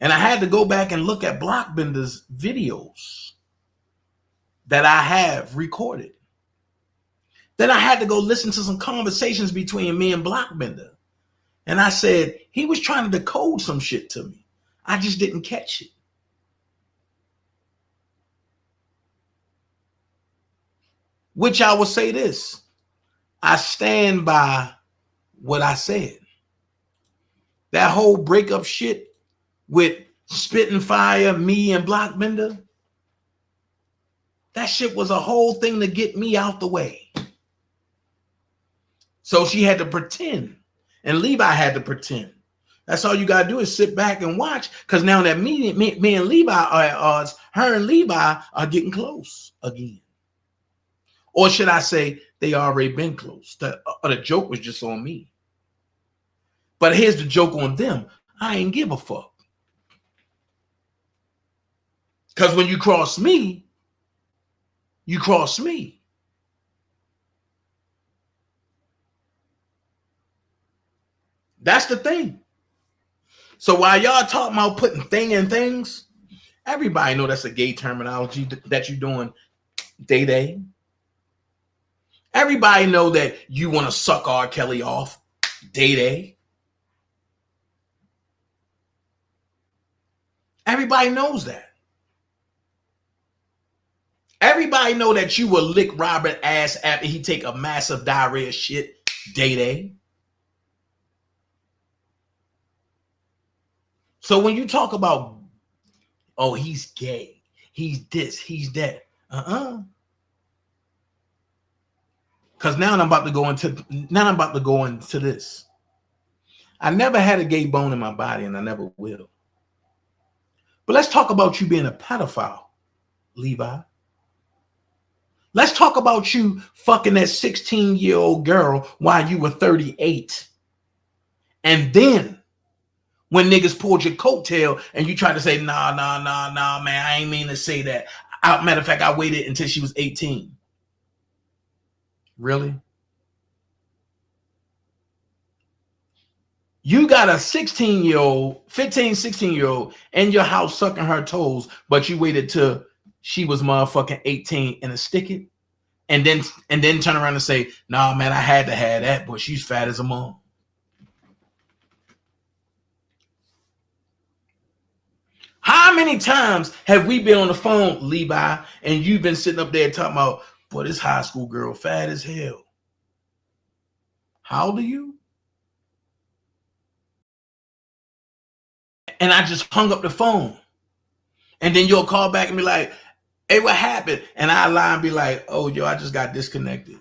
And I had to go back and look at Blockbender's videos that I have recorded. Then I had to go listen to some conversations between me and Blockbender. And I said, he was trying to decode some shit to me. I just didn't catch it. Which I will say this. I stand by what I said. That whole breakup shit with Spitting Fire, me and Blockbender, that shit was a whole thing to get me out the way. So she had to pretend. And Levi had to pretend. That's all you got to do is sit back and watch. Because now that me and Levi are at odds, her and Levi are getting close again. Or should I say, they already been close. The joke was just on me. But here's the joke on them. I ain't give a fuck. Because when you cross me, you cross me. That's the thing. So while y'all talking about putting thing in things, everybody know that's a gay terminology that you're doing day. Everybody know that you want to suck R. Kelly off day. Everybody knows that. Everybody know that you will lick Robert ass after he take a massive diarrhea shit day. So when you talk about, oh, he's gay, he's this, he's that, because now I'm about to go into this. I never had a gay bone in my body, and I never will. But let's talk about you being a pedophile, Levi. Let's talk about you fucking that 16-year-old girl while you were 38. And then when niggas pulled your coattail and you tried to say, nah, man, I ain't mean to say that. Matter of fact, I waited until she was 18. Really? You got a 16-year-old, 15, 16-year-old in your house sucking her toes, but you waited till she was motherfucking 18 and a stick it, and then turn around and say, nah, man, I had to have that, but she's fat as a mom. How many times have we been on the phone, Levi, and you've been sitting up there talking about, boy, this high school girl fat as hell. How old are you? And I just hung up the phone. And then you'll call back and be like, hey, what happened? And I lie and be like, oh, yo, I just got disconnected.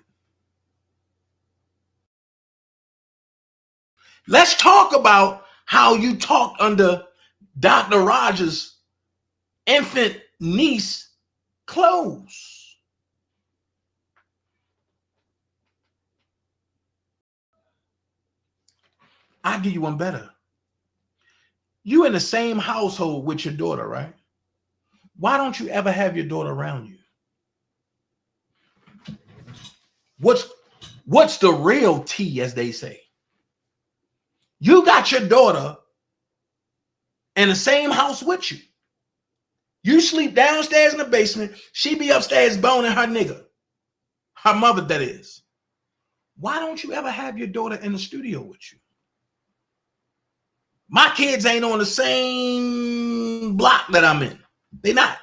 Let's talk about how you talked under Dr. Rogers' infant niece clothes. I'll give you one better. You in the same household with your daughter, right? Why don't you ever have your daughter around you? What's the real tea, as they say? You got your daughter in the same house with you. You sleep downstairs in the basement. She be upstairs boning her nigga. Her mother, that is. Why don't you ever have your daughter in the studio with you? My kids ain't on the same block that I'm in. They not.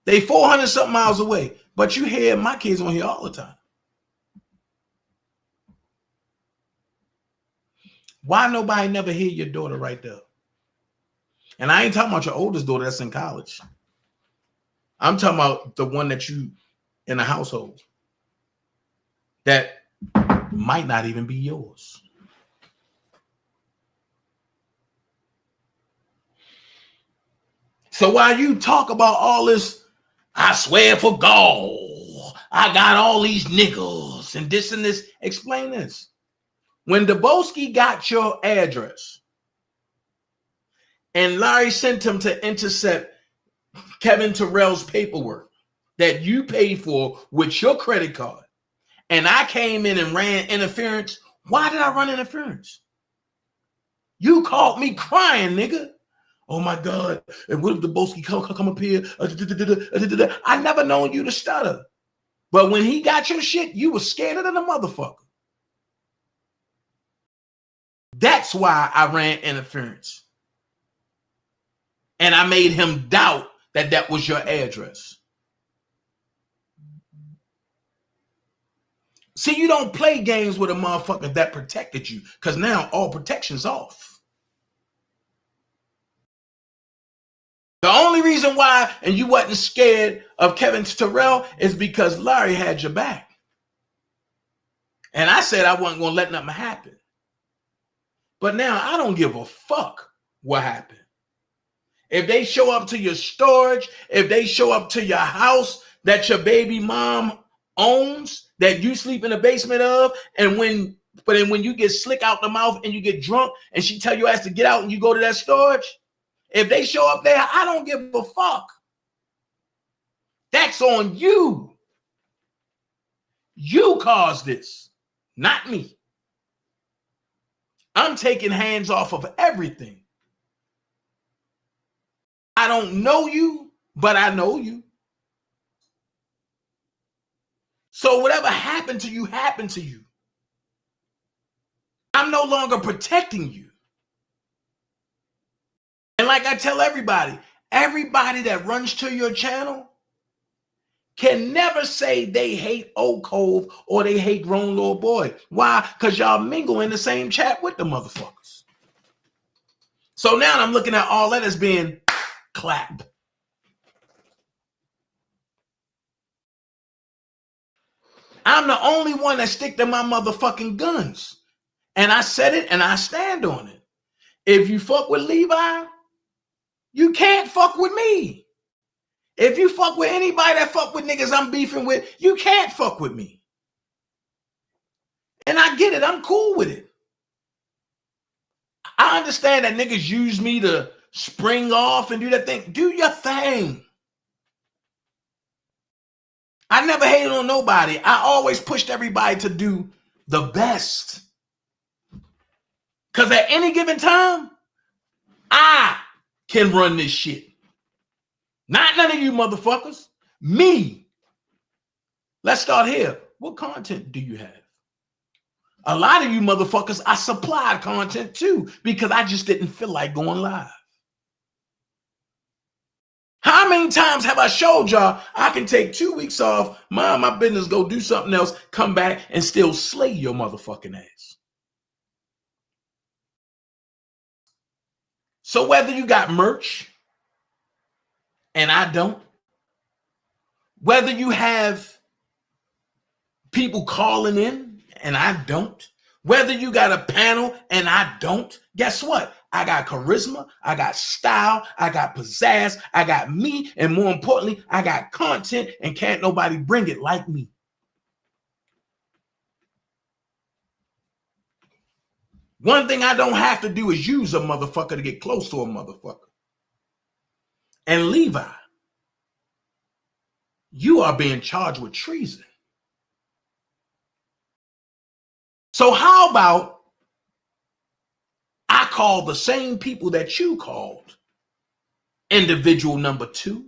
They 400 something miles away. But you hear my kids on here all the time. Why nobody never hear your daughter right there? And I ain't talking about your oldest daughter that's in college. I'm talking about the one that you in the household that might not even be yours. So while you talk about all this, I swear for God, I got all these niggas and this, explain this. When Debunking got your address and Larry sent him to intercept Kevin Terrell's paperwork that you paid for with your credit card, and I came in and ran interference, why did I run interference? You called me crying, nigga. Oh my God, and what if Debunking come up here? I never known you to stutter. But when he got your shit, you was scared of the motherfucker. That's why I ran interference. And I made him doubt that that was your address. See, you don't play games with a motherfucker that protected you, because now all protection's off. The only reason why, and you wasn't scared of Kevin Terrell, is because Larry had your back. And I said I wasn't going to let nothing happen. But now I don't give a fuck what happened. If they show up to your storage, if they show up to your house that your baby mom owns, that you sleep in the basement of, and when you get slick out the mouth and you get drunk and she tell your ass to get out and you go to that storage, if they show up there, I don't give a fuck. That's on you. You caused this, not me. I'm taking hands off of everything. I don't know you, but I know you. So whatever happened to you, happened to you. I'm no longer protecting you. And like I tell everybody that runs to your channel can never say they hate Old Cove or they hate Grown Little Boy. Why? Because y'all mingle in the same chat with the motherfuckers. So now I'm looking at all that as being clap. I'm the only one that stick to my motherfucking guns. And I said it and I stand on it. If you fuck with Levi, You can't fuck with me. If you fuck with anybody that fuck with niggas I'm beefing with, you can't fuck with me. And I get it. I'm cool with it. I understand that niggas use me to spring off and do that thing. Do your thing. I never hated on nobody. I always pushed everybody to do the best. Because at any given time, I can run this shit. Not none of you motherfuckers. Me. Let's start here. What content do you have? A lot of you motherfuckers, I supplied content too because I just didn't feel like going live. How many times have I showed y'all I can take 2 weeks off, mind my business, go do something else, come back and still slay your motherfucking ass? So whether you got merch and I don't, whether you have people calling in and I don't, whether you got a panel and I don't, guess what? I got charisma, I got style, I got pizzazz, I got me, and more importantly, I got content, and can't nobody bring it like me. One thing I don't have to do is use a motherfucker to get close to a motherfucker. And Levi, you are being charged with treason. So how about I call the same people that you called individual number 2,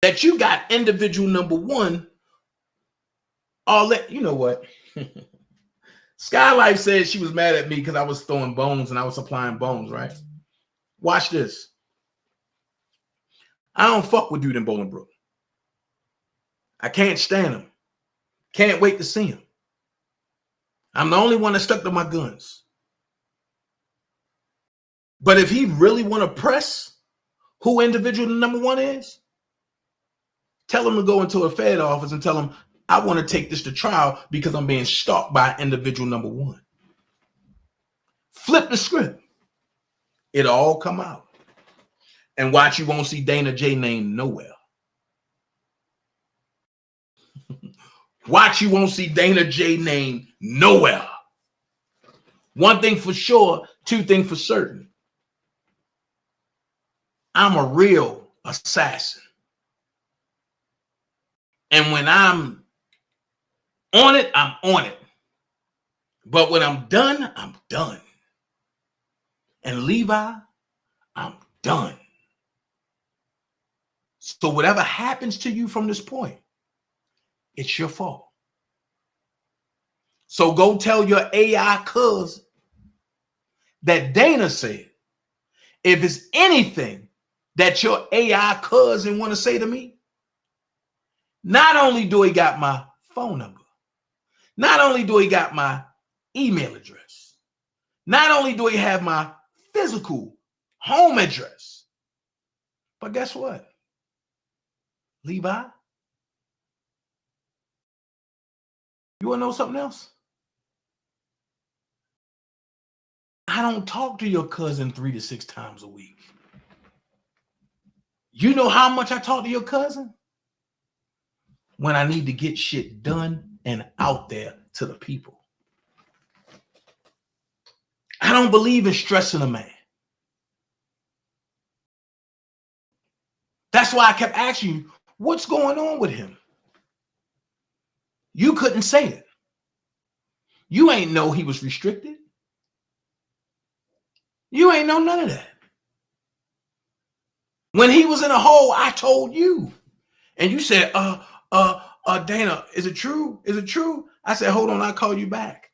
that you got individual number 1, all that, you know what? Skylife said she was mad at me because I was throwing bones and I was supplying bones, right? Watch this. I don't fuck with dude in Bolingbrook. I can't stand him. Can't wait to see him. I'm the only one that stuck to my guns. But if he really want to press who individual number 1 is, tell him to go into a Fed office and tell him, I want to take this to trial because I'm being stalked by individual number 1. Flip the script. It'll all come out. And watch, you won't see DanaJay name nowhere. Watch, you won't see DanaJay name nowhere. One thing for sure, 2 things for certain. I'm a real assassin. And when I'm on it, I'm on it. But when I'm done, I'm done. And Levi, I'm done. So whatever happens to you from this point, it's your fault. So go tell your AI cuz that Dana said, if it's anything that your AI cousin want to say to me, not only do he got my phone number, not only do he got my email address, not only do he have my physical home address, but guess what? Levi, you want to know something else? I don't talk to your cousin 3 to 6 times a week. You know how much I talk to your cousin? When I need to get shit done and out there to the people. I don't believe in stressing a man. That's why I kept asking you, what's going on with him? You couldn't say it. You ain't know he was restricted. You ain't know none of that. When he was in a hole, I told you. And you said, Dana, is it true? Is it true? I said, hold on, I'll call you back.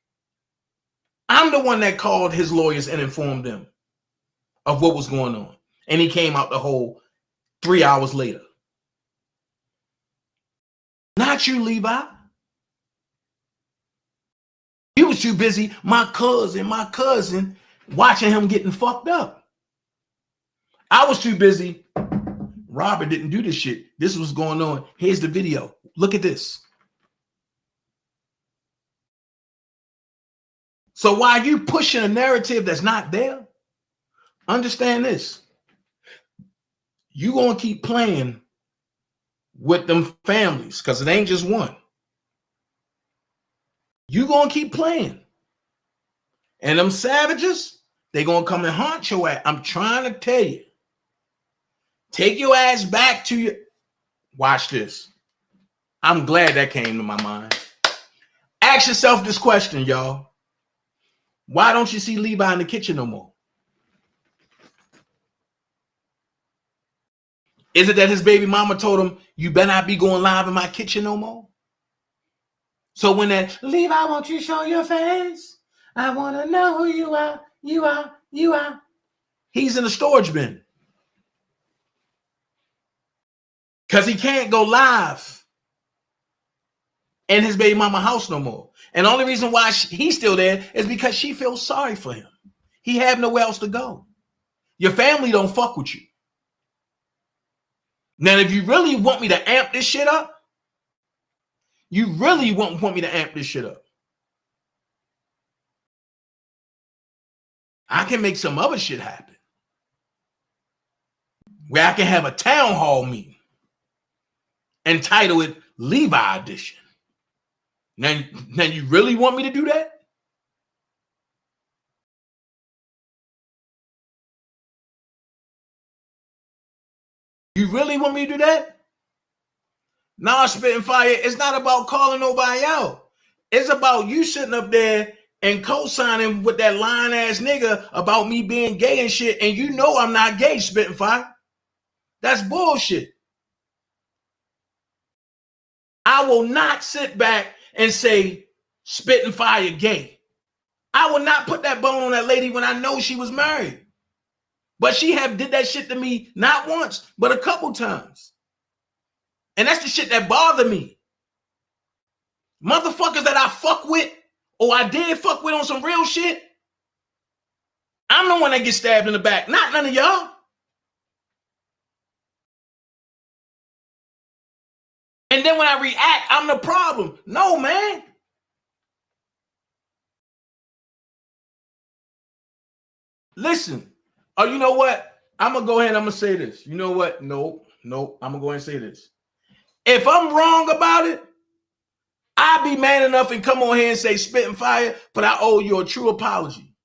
I'm the one that called his lawyers and informed them of what was going on. And he came out the hole 3 hours later. Not you, Levi. You was too busy, my cousin, watching him getting fucked up. I was too busy. Robert didn't do this shit. This was going on. Here's the video. Look at this. So while you pushing a narrative that's not there, Understand this. You gonna keep playing with them families because it ain't just one. You gonna keep playing. And them savages, they gonna come and haunt your ass. I'm trying to tell you. Take your ass back to your... Watch this. I'm glad that came to my mind. Ask yourself this question, y'all. Why don't you see Levi in the kitchen no more? Is it that his baby mama told him, you better not be going live in my kitchen no more? So when that, Levi, won't you show your face? I want to know who you are, you are, you are. He's in the storage bin. Because he can't go live in his baby mama house no more. And the only reason why he's still there is because she feels sorry for him. He have nowhere else to go. Your family don't fuck with you. Now, if you really want me to amp this shit up, you really want me to amp this shit up, I can make some other shit happen. Where I can have a town hall meeting and title it Levi Edition. Now you really want me to do that? You really want me to do that? Nah, Spitting Fire, it's not about calling nobody out. It's about you sitting up there and co-signing with that lying ass nigga about me being gay and shit, and you know I'm not gay, Spitting Fire. That's bullshit. I will not sit back and say Spitting Fire gay. I will not put that bone on that lady when I know she was married. But she did that shit to me not once, but a couple times. And that's the shit that bothered me. Motherfuckers that I fuck with, or I did fuck with on some real shit, I'm the one that gets stabbed in the back, not none of y'all. And then when I react, I'm the problem. No, man. Listen. Oh, you know what? I'm going to go ahead and I'm going to say this. You know what? Nope. I'm going to go ahead and say this. If I'm wrong about it, I'll be man enough and come on here and say Spitting Fire, but I owe you a true apology.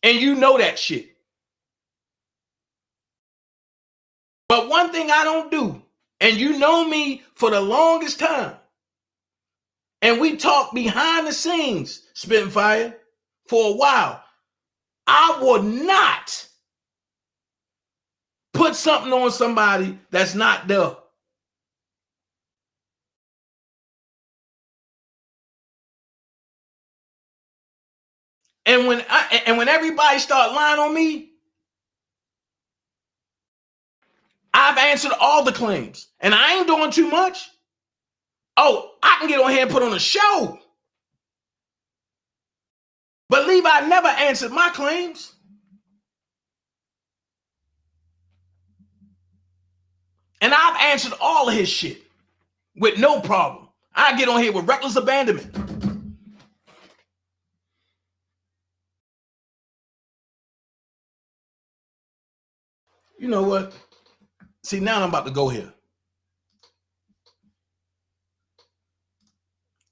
And you know that shit. But one thing I don't do, and you know me for the longest time, and we talk behind the scenes, Spitting Fire, for a while, I will not put something on somebody that's not there. And when everybody start lying on me, I've answered all the claims, and I ain't doing too much. Oh, I can get on here and put on a show. But Levi never answered my claims. And I've answered all of his shit with no problem. I get on here with reckless abandonment. You know what? See, now I'm about to go here.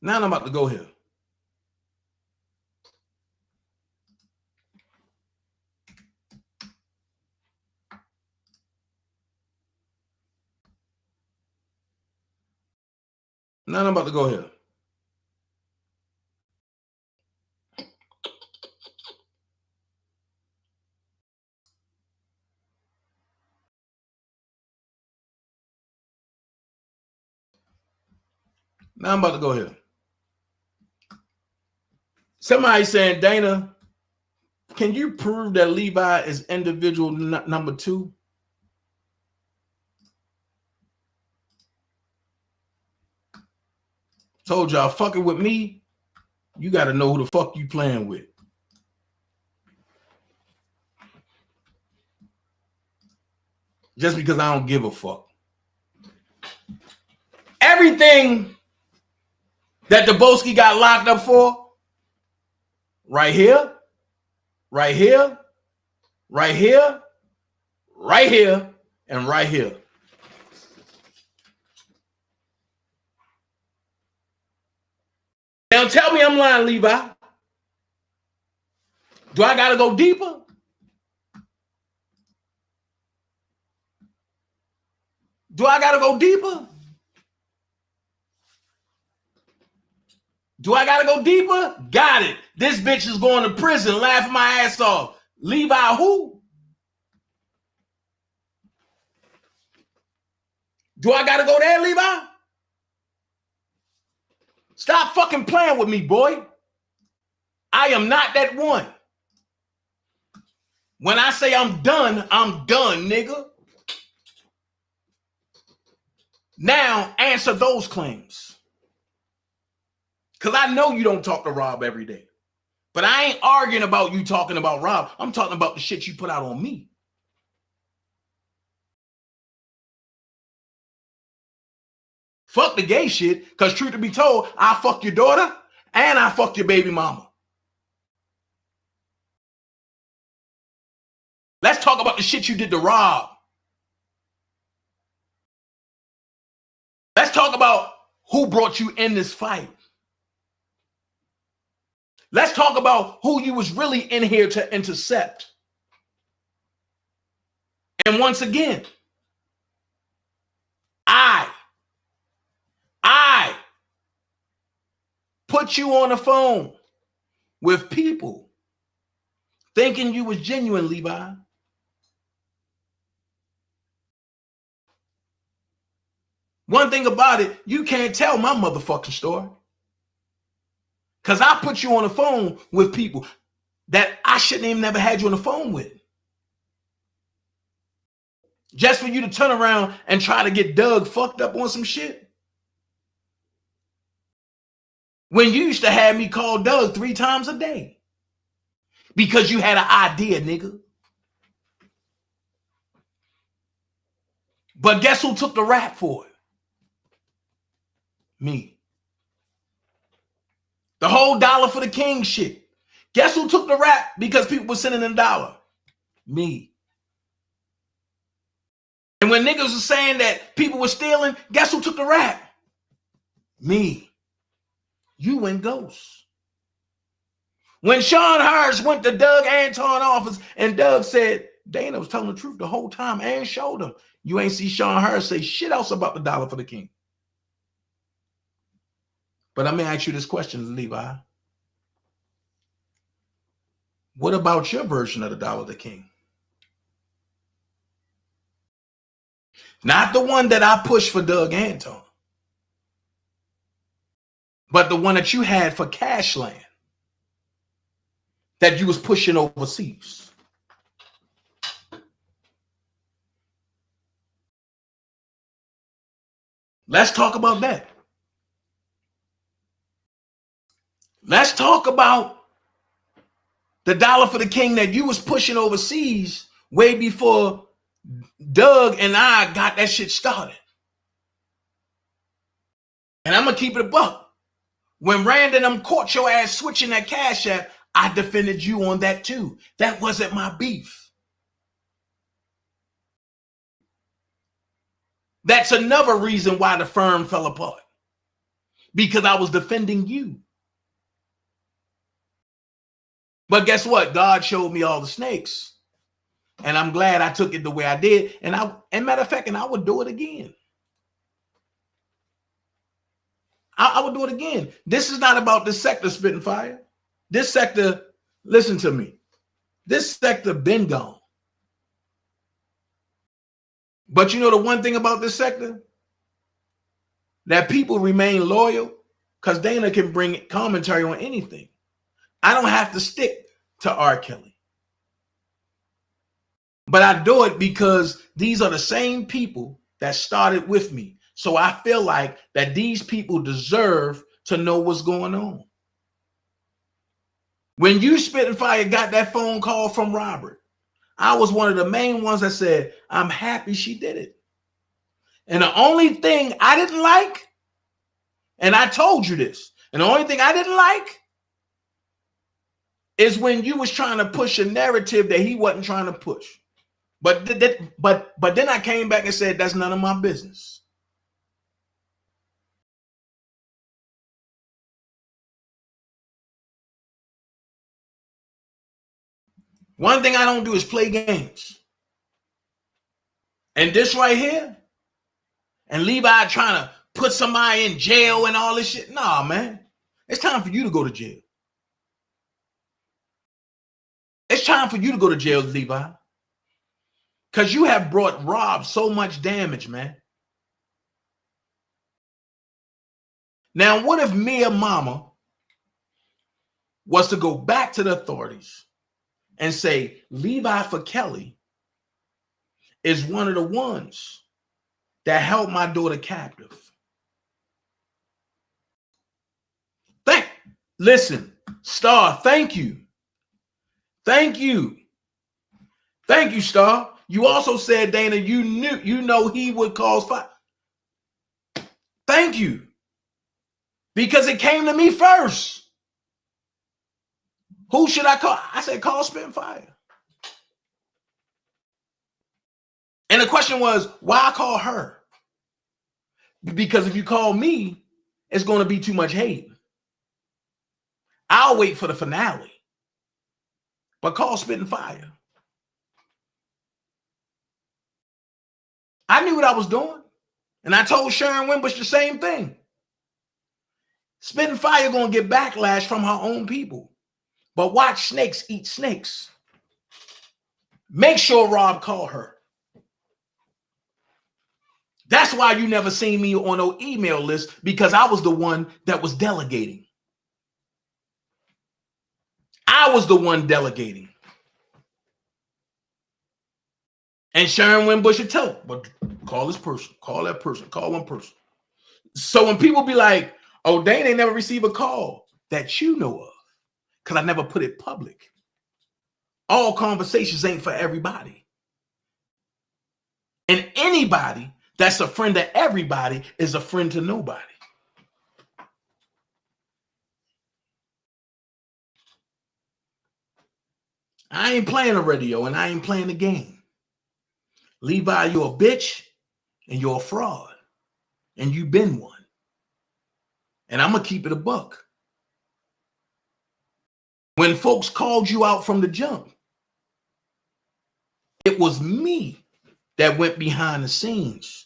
Now I'm about to go here. Now I'm about to go here. Now I'm about to go here. Somebody saying, Dana, can you prove that Levi is individual number 2? Told y'all, fucking with me, you got to know who the fuck you playing with. Just because I don't give a fuck. Everything that Debunking got locked up for, right here, right here, and right here. Now tell me I'm lying, Levi. Do I gotta go deeper? Do I gotta go deeper? Do I gotta go deeper? Got it. This bitch is going to prison, laughing my ass off. Levi who? Do I gotta go there, Levi? Stop fucking playing with me, boy. I am not that one. When I say I'm done, nigga. Now answer those claims. Because I know you don't talk to Rob every day. But I ain't arguing about you talking about Rob. I'm talking about the shit you put out on me. Fuck the gay shit, because truth to be told, I fuck your daughter and I fuck your baby mama. Let's talk about the shit you did to Rob. Let's talk about who brought you in this fight. Let's talk about who you was really in here to intercept. And once again, I put you on the phone with people thinking you was genuine, Levi. One thing about it, you can't tell my motherfucking story. Because I put you on the phone with people that I shouldn't even never had you on the phone with. Just for you to turn around and try to get Doug fucked up on some shit. When you used to have me call Doug 3 times a day. Because you had an idea, nigga. But guess who took the rap for it? Me. The whole dollar for the king shit. Guess who took the rap because people were sending in $1? Me. And when niggas were saying that people were stealing, guess who took the rap? Me. You went ghost. When Sean Harris went to Doug Anton's office and Doug said, Dana was telling the truth the whole time and showed him. You ain't see Sean Harris say shit else about the dollar for the king. But let me ask you this question, Levi. What about your version of the dollar the king? Not the one that I pushed for Doug Anton, but the one that you had for Cashland that you was pushing overseas. Let's talk about that. Let's talk about the dollar for the king that you was pushing overseas way before Doug and I got that shit started. And I'm going to keep it a buck. When Rand and them caught your ass switching that Cash App, I defended you on that too. That wasn't my beef. That's another reason why the firm fell apart. Because I was defending you. But guess what? God showed me all the snakes. And I'm glad I took it the way I did. And matter of fact, I would do it again. I would do it again. This is not about this sector spitting fire. This sector, listen to me. This sector been gone. But you know the one thing about this sector? That people remain loyal because Dana can bring commentary on anything. I don't have to stick to R. Kelly. But I do it because these are the same people that started with me. So I feel like that these people deserve to know what's going on. When you Spitting Fire got that phone call from Robert, I was one of the main ones that said, I'm happy she did it. And the only thing I didn't like, and I told you this, and the only thing I didn't like is when you was trying to push a narrative that he wasn't trying to push. But then I came back and said, that's none of my business. One thing I don't do is play games. And this right here, and Levi trying to put somebody in jail and all this shit. Nah, man. It's time for you to go to jail. It's time for you to go to jail, Levi. Because you have brought Rob so much damage, man. Now, what if Mia Mama was to go back to the authorities and say, Levi for Kelly is one of the ones that held my daughter captive? Listen, Star, thank you. Thank you. Thank you, Star. You also said, Dana, you know he would cause fire. Thank you. Because it came to me first. Who should I call? I said, call Spitten Fire. And the question was, why call her? Because if you call me, it's going to be too much hate. I'll wait for the finale. But call Spitten Fire. I knew what I was doing. And I told Sharon Wimbush the same thing. Spitten Fire going to get backlash from her own people. But watch snakes eat snakes. Make sure Rob call her. That's why you never seen me on no email list, because I was the one that was delegating. I was the one delegating. And Sharon Wimbush would tell, but call this person, call that person, call one person. So when people be like, oh, Dana never receive a call that you know of, because I never put it public. All conversations ain't for everybody. And anybody that's a friend to everybody is a friend to nobody. I ain't playing the radio and I ain't playing the game. Levi, you're a bitch and you're a fraud. And you've been one. And I'm going to keep it a buck. When folks called you out from the jump, it was me that went behind the scenes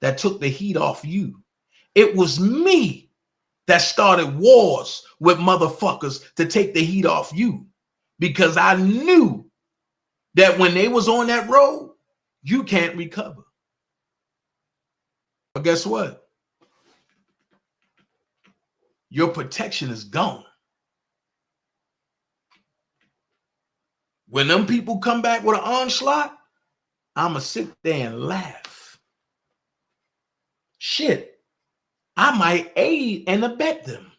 that took the heat off you. It was me that started wars with motherfuckers to take the heat off you, because I knew that when they was on that road, you can't recover. But guess what? Your protection is gone. When them people come back with an onslaught, I'ma sit there and laugh. Shit, I might aid and abet them.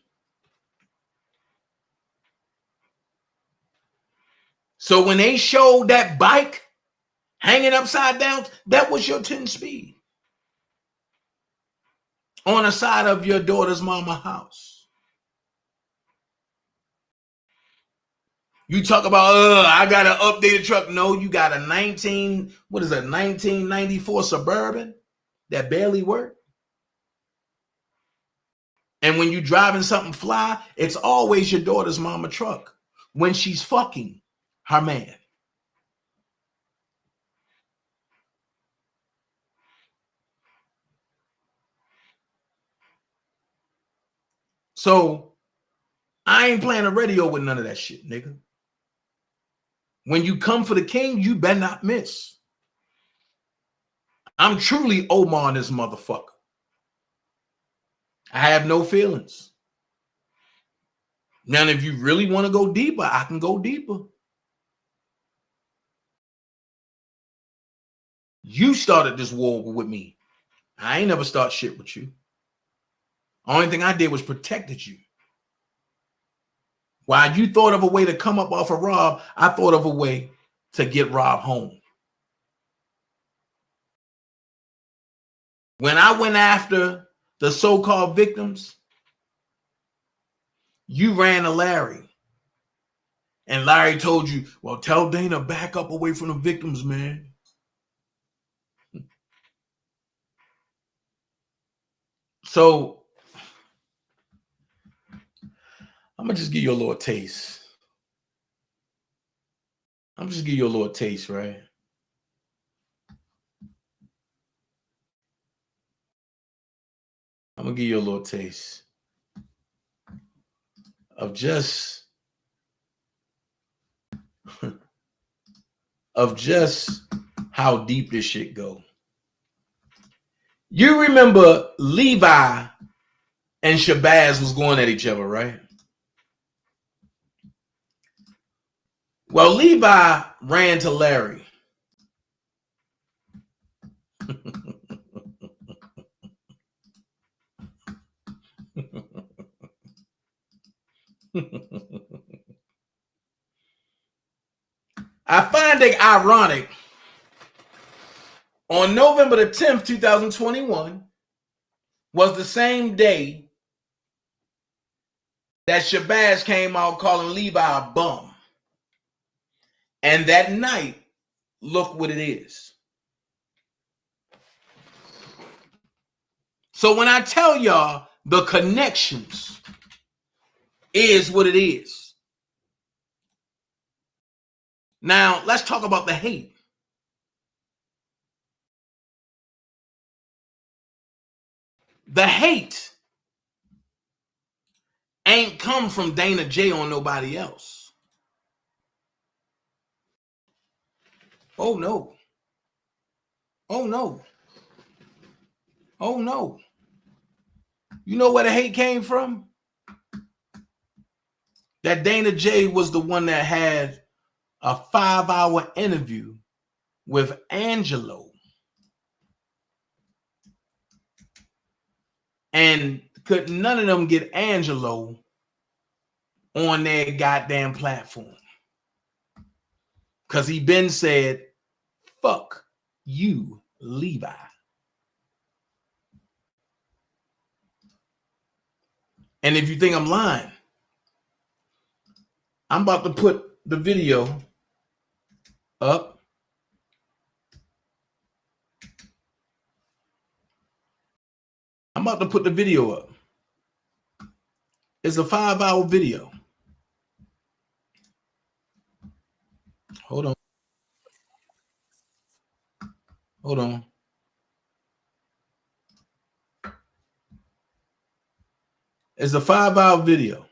So when they showed that bike hanging upside down, that was your 10 speed on the side of your daughter's mama house. You talk about, I got an updated truck. No, you got a 1994 Suburban that barely worked. And when you driving something fly, it's always your daughter's mama truck when she's fucking her man. So I ain't playing the radio with none of that shit, nigga. When you come for the king, you better not miss. I'm truly Omar in this motherfucker. I have no feelings. Now, if you really want to go deeper, I can go deeper. You started this war with me. I ain't never start shit with you. Only thing I did was protected you. While you thought of a way to come up off of Rob, I thought of a way to get Rob home. When I went after the so-called victims, you ran to Larry And Larry told you, well, tell Dana back up away from the victims, man. So I'm gonna just give you a little taste. I'm just give you a little taste, right? I'm gonna give you a little taste of just how deep this shit go. You remember Levi and Shabazz was going at each other, right? Well, Levi ran to Larry. I find it ironic. On November the 10th, 2021 was the same day that Shabazz came out calling Levi a bum. And that night, look what it is. So when I tell y'all the connections is what it is. Now, let's talk about the hate. The hate ain't come from DanaJay on nobody else. Oh, no. Oh, no. Oh, no. You know where the hate came from? That DanaJay was the one that had a 5-hour interview with Angelo. And could none of them get Angelo on their goddamn platform? Because he been said, fuck you, Levi. And if you think I'm lying, I'm about to put the video up. I'm about to put the video up. It's a 5-hour video. Hold on. Hold on. It's a 5-hour video.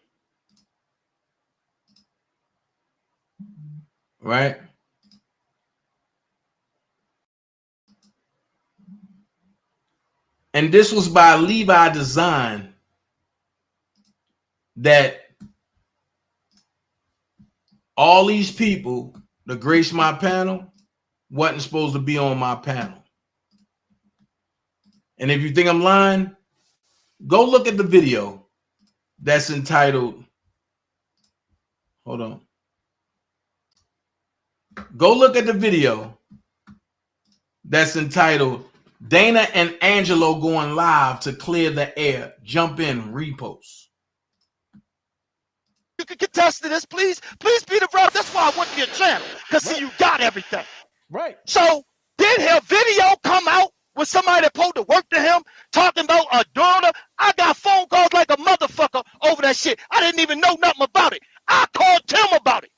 Right? And this was by Levi Design, that all these people that graced my panel wasn't supposed to be on my panel. And if you think I'm lying, go look at the video that's entitled, hold on. Go look at the video that's entitled Dana and Angelo going live to clear the air. Jump in, repost. You can contest to this, please. Please be the rep. That's why I went to your channel. Because see, you got everything. Right. So did her video come out with somebody that supposed to work to him talking about a daughter? I got phone calls like a motherfucker over that shit. I didn't even know nothing about it. I called Tim about it.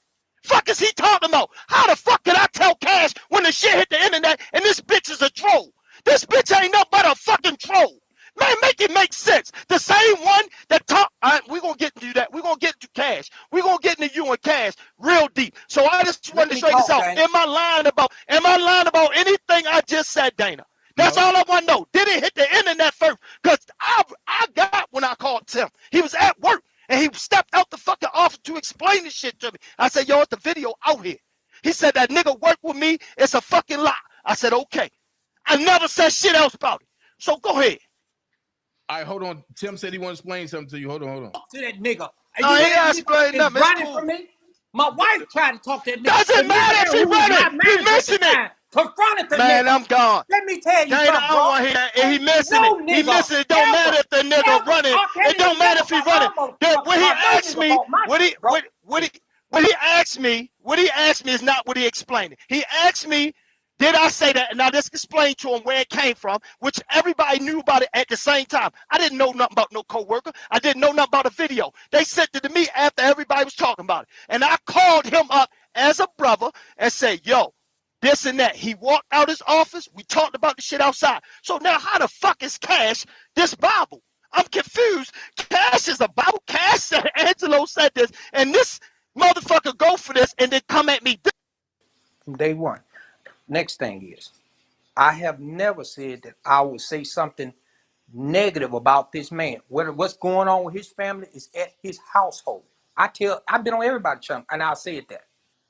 Fuck is he talking about? How the fuck can I tell Cash when the shit hit the internet and this bitch is a troll? This bitch ain't nothing but a fucking troll. Man, make it make sense. The same one that talk. We're going to get into that. We're going to get into Cash. We're going to get into you and Cash real deep. So I just wanted to show you this out. Am I lying about anything I just said, Dana? That's all I want to know. Did it hit the internet first? Because I got when I called Tim. He was at work. And he stepped out the fucking office to explain this shit to me. I said, yo, it's the video out here. He said, that nigga worked with me. It's a fucking lie. I said, okay. I never said shit else about it. So go ahead. All right, hold on. Tim said he want to explain something to you. Hold on. Talk to that nigga. No, he ain't explaining nothing. Running from me. My wife tried to talk to that nigga. Doesn't matter if he running. He missing it. Confronted the Man, nigga. I'm gone. Let me tell you Dana, something, I don't want to hear that. He missing no it. He missing it. It don't matter if the nigga running. It don't matter if he running. When he asked me, when he asked me, what he asked me is not what he explained. He asked me, did I say that? And I just explained to him where it came from, which everybody knew about it at the same time. I didn't know nothing about no coworker. I didn't know nothing about a video. They sent it to me after everybody was talking about it. And I called him up as a brother and said, yo, this and that. He walked out his office. We talked about the shit outside. So now how the fuck is Cash this Bible? I'm confused. Cash is a Bible. Cash said Angelo said this. And this motherfucker go for this and then come at me. From day one. Next thing is, I have never said that I would say something negative about this man. Whether what's going on with his family is at his household. I've been on everybody's channel and I said that.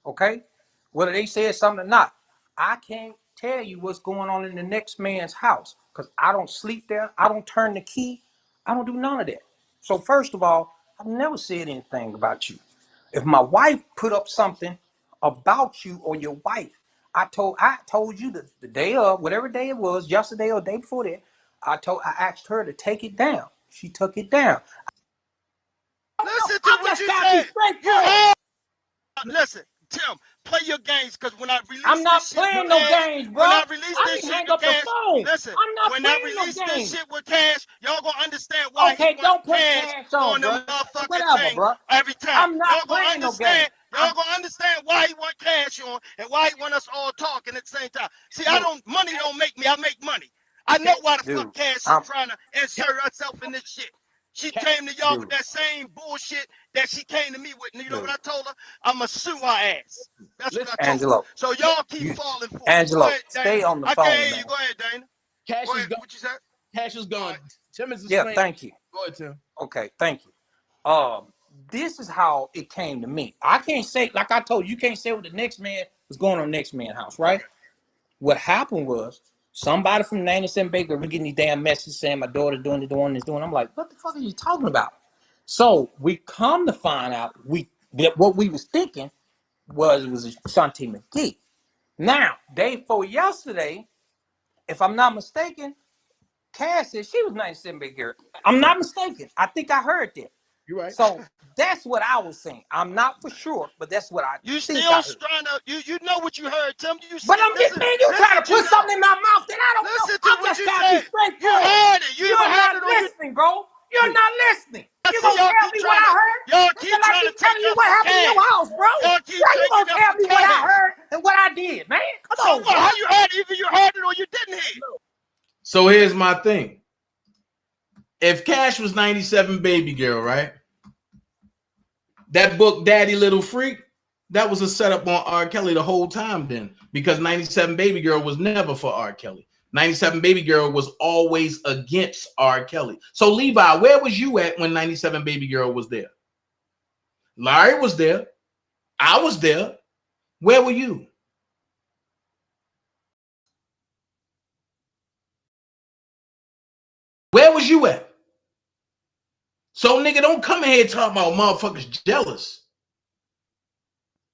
Okay? Whether they said something or not, I can't tell you what's going on in the next man's house because I don't sleep there. I don't turn the key. I don't do none of that. So first of all, I've never said anything about you. If my wife put up something about you or your wife, I told you the day of, whatever day it was, yesterday or the day before that, I asked her to take it down. She took it down. Listen to what you said. You heard. Listen, Tim, play your games because when I release I'm not this shit playing with no Cash, games, bro. when I release I this can shit hang with up the Cash, phone. listen, I'm not when I playing release no this games. shit with Cash, y'all gonna understand why Okay, he don't want put Cash Cash on, on the bro. motherfucking Whatever, thing bro. every time. I'm not Y'all gonna playing no game. understand. Y'all gonna understand why he want Cash on and why he want us all talking at the same time. See, money don't make me. I make money. I know why the fuck Cash is trying to insert herself in this shit. She came to y'all with that same bullshit that she came to me with. And you know what I told her? I'ma sue her ass. That's what I told her. Angelo. So y'all keep falling for it. Go Angelo, ahead, Dana. stay on the I phone, can't hear man. you. Go ahead, Dana. Cash Go is ahead. gone. What you said? Cash is gone. Tim is Yeah, thank you. Go ahead, Tim. Okay, thank you. This is how it came to me. I can't say, like I told you, you can't say what the next man was going on next man's house, right? What happened was somebody from 97 Baker, we're getting these damn messages saying my daughter's doing this. I'm like, what the fuck are you talking about? So we come to find out what we was thinking was it was Shanti McGee. Now, day before yesterday, if I'm not mistaken, Cass said she was 97 Baker. I'm not mistaken. I think I heard that. You're right. So that's what I was saying. I'm not for sure, but that's what I You think still I heard. trying to you know what you heard, Tim. You But see, I'm just man, you trying to put something in my mouth that I don't know. Listen to I'm what just you trying to be said. You straightforward. heard it. You either You're heard not it or you listening, bro. You're not listening. You see, gonna y'all tell keep me what trying I to heard? y'all Until keep I trying to keep take telling you up what for happened in your Cash. house, bro. Y'all keep Yeah, you taking gonna up tell for me what I Cash. heard and what I did, man. Come So on, what? bro. How you heard it? Either you heard it or you didn't hear it. So here's my thing. If Cash was 97 Baby Girl, right? That book, Daddy Little Freak, that was a setup on R. Kelly the whole time then, because 97 Baby Girl was never for R. Kelly. 97 Baby Girl was always against R. Kelly. So Levi, where was you at when 97 Baby Girl was there? Larry was there. I was there. Where were you? Where was you at? So nigga, don't come in here talking about motherfuckers jealous.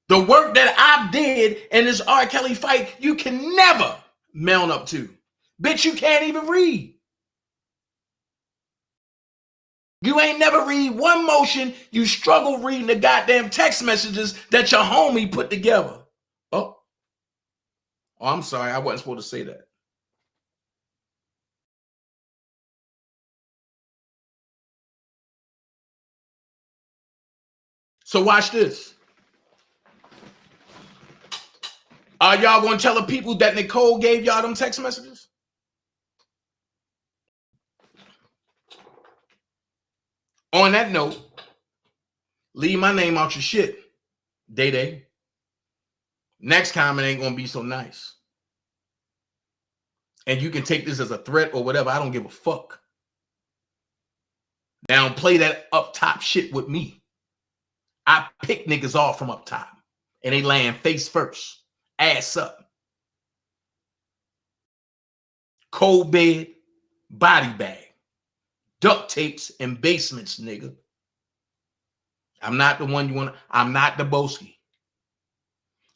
The work that I did in this R. Kelly fight, you can never mount up to. Bitch, you can't even read. You ain't never read one motion. You struggle reading the goddamn text messages that your homie put together. Oh, I'm sorry. I wasn't supposed to say that. So watch this. Are y'all going to tell the people that Nicole gave y'all them text messages? On that note, leave my name out your shit, Day. Next time it ain't going to be so nice. And you can take this as a threat or whatever. I don't give a fuck. Now play that up top shit with me. I pick niggas off from up top. And they land face first. Ass up. Cold bed. Body bag. Duct tapes and basements, nigga. I'm not the one you want. I'm not the Boski.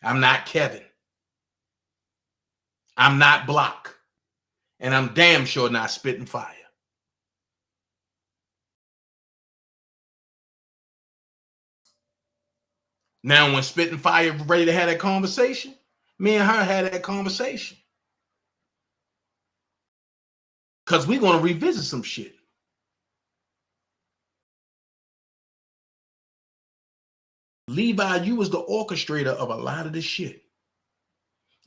I'm not Kevin. I'm not Block. And I'm damn sure not spitting fire. Now, when Spitten Fire ready to have that conversation, me and her had that conversation. Because we're going to revisit some shit. Levi, you was the orchestrator of a lot of this shit.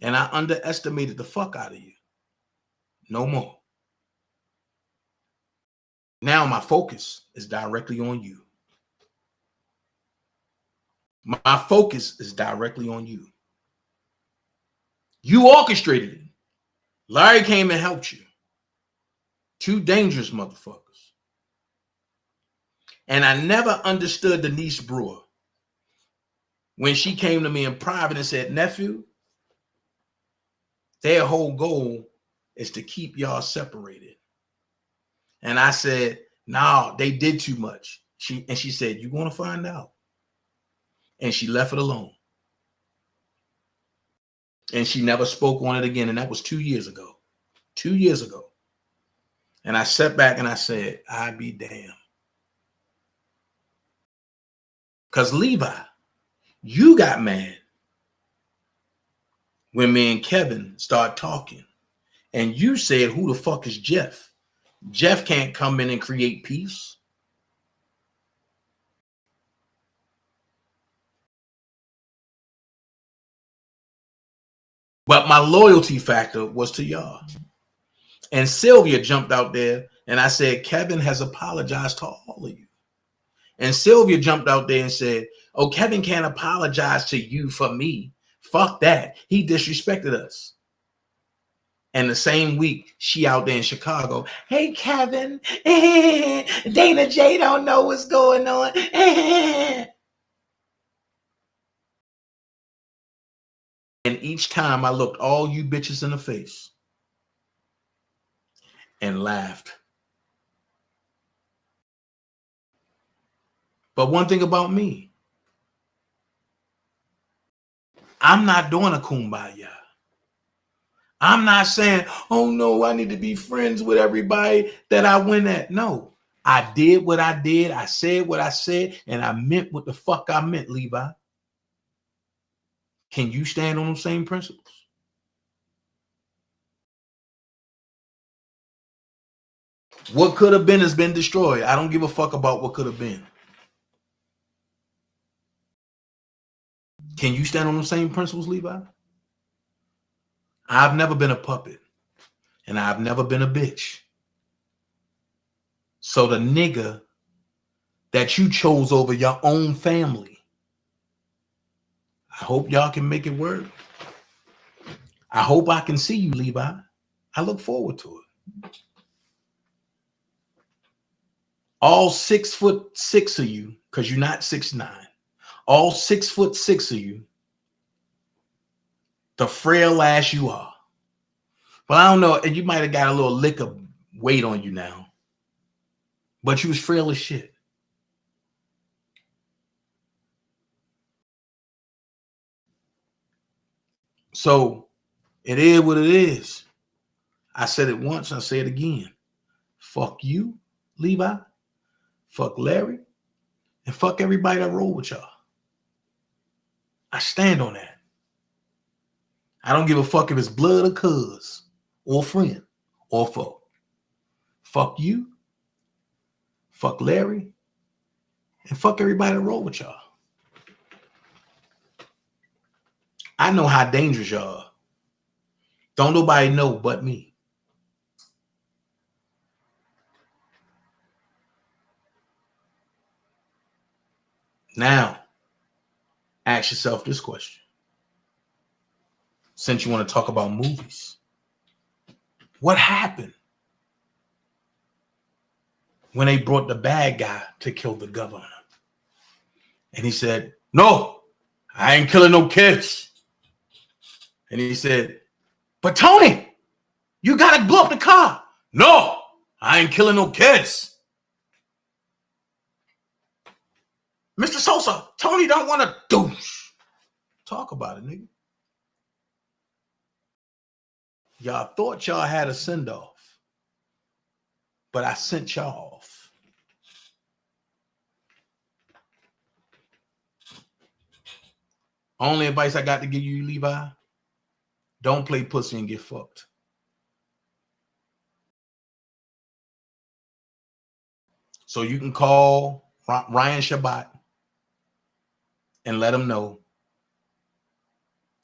And I underestimated the fuck out of you. No more. Now my focus is directly on you. My focus is directly on you. You orchestrated it. Larry came and helped you. Two dangerous motherfuckers. And I never understood Denise Brewer when she came to me in private and said, nephew, their whole goal is to keep y'all separated. And I said, no, they did too much. She said, you're going to find out. And she left it alone. And she never spoke on it again. And that was 2 years ago. 2 years ago. And I sat back and I said, I be damned. Because Levi, you got mad when me and Kevin started talking. And you said, who the fuck is Jeff? Jeff can't come in and create peace. But my loyalty factor was to y'all. And Sylvia jumped out there and I said, Kevin has apologized to all of you. And Sylvia jumped out there and said, oh, Kevin can't apologize to you for me. Fuck that. He disrespected us. And the same week, she out there in Chicago. Hey, Kevin. DanaJay don't know what's going on. And each time I looked all you bitches in the face and laughed. But one thing about me, I'm not doing a kumbaya. I'm not saying, oh no, I need to be friends with everybody that I went at. No, I did what I did. I said what I said, and I meant what the fuck I meant, Levi. Can you stand on those same principles? What could have been has been destroyed. I don't give a fuck about what could have been. Can you stand on the same principles, Levi? I've never been a puppet, and I've never been a bitch. So the nigga that you chose over your own family, I hope y'all can make it work. I hope I can see you, Levi. I look forward to it. All 6'6" of you, because you're not 6'9". All 6'6" of you, the frail ass you are. But I don't know, and you might have got a little lick of weight on you now. But you was frail as shit. So it is what it is. I said it once, I say it again. Fuck you, Levi. Fuck Larry. And fuck everybody that roll with y'all. I stand on that. I don't give a fuck if it's blood or cuz or friend or foe. Fuck you. Fuck Larry. And fuck everybody that roll with y'all. I know how dangerous y'all are. Don't nobody know but me. Now, ask yourself this question. Since you want to talk about movies, what happened when they brought the bad guy to kill the governor? And he said, no, I ain't killing no kids. And he said, but Tony, you got to blow up the car. No, I ain't killing no kids. Mr. Sosa, Tony don't want to douche. Talk about it, nigga. Y'all thought y'all had a send-off, but I sent y'all off. Only advice I got to give you, Levi, don't play pussy and get fucked. So you can call Ryan Shabbat and let him know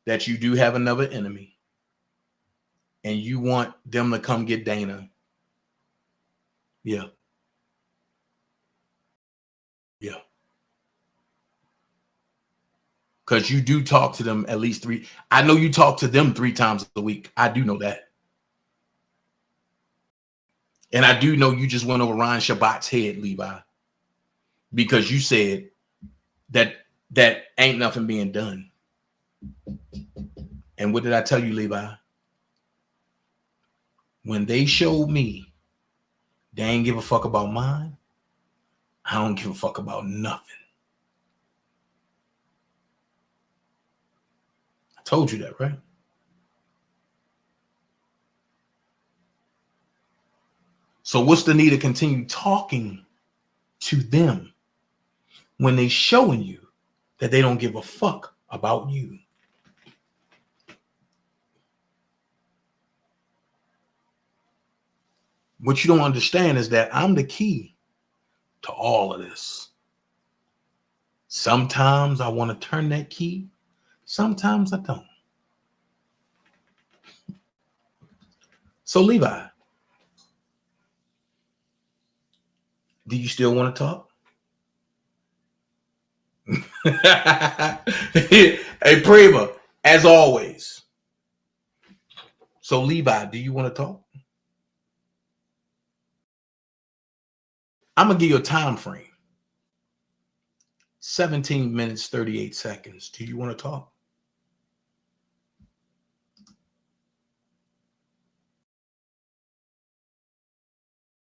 that you do have another enemy and you want them to come get Dana. Yeah. Yeah. Because you do talk to them at least 3. I know you talk to them 3 times a week. I do know that. And I do know you just went over Ryan Shabbat's head, Levi, because you said that ain't nothing being done. And what did I tell you, Levi? When they showed me they ain't give a fuck about mine, I don't give a fuck about nothing. I told you that, right? So what's the need to continue talking to them when they showing you that they don't give a fuck about you? What you don't understand is that I'm the key to all of this. Sometimes I want to turn that key. Sometimes I don't. So Levi, do you still want to talk? Hey, Prima, as always. So Levi, do you want to talk? I'm going to give you a time frame. 17 minutes, 38 seconds. Do you want to talk?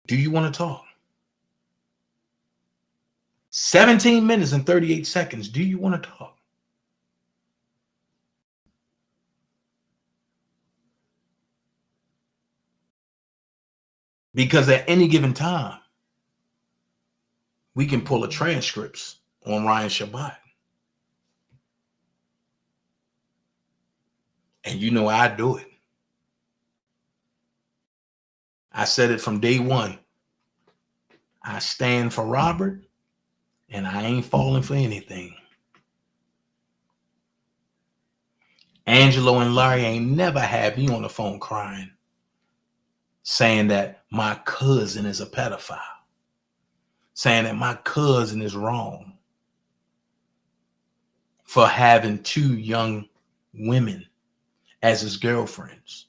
Do you want to talk? 17 minutes and 38 seconds. Do you want to talk? Because at any given time, we can pull a transcripts on Ryan Shabbat. And you know I do it. I said it from day one. I stand for Robert, and I ain't falling for anything. Angelo and Larry ain't never had me on the phone crying, saying that my cousin is a pedophile, saying that my cousin is wrong for having 2 young women as his girlfriends.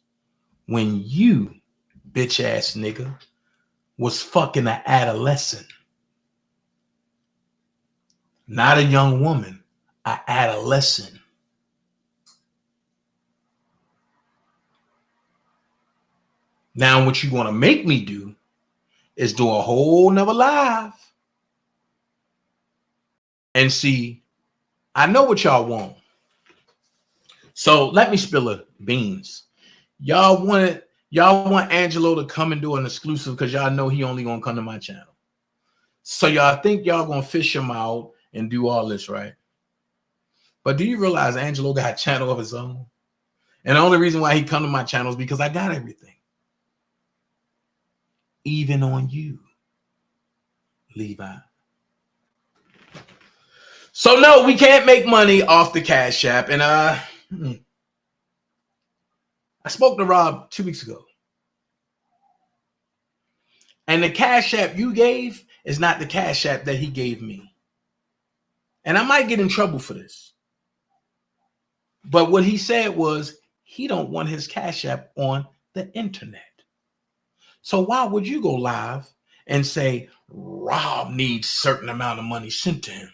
When you, bitch ass nigga, was fucking an adolescent. Not a young woman, an adolescent. Now what you want to make me do is do a whole nother live and see, I know what y'all want. So let me spill the beans. Y'all want Angelo to come and do an exclusive because y'all know he only gonna come to my channel. So y'all think y'all gonna fish him out and do all this, right? But do you realize Angelo got a channel of his own? And the only reason why he come to my channel is because I got everything. Even on you, Levi. So no, we can't make money off the Cash App. And I spoke to Rob 2 weeks ago. And the Cash App you gave is not the Cash App that he gave me. And I might get in trouble for this. But what he said was he don't want his Cash App on the internet. So why would you go live and say Rob needs a certain amount of money sent to him?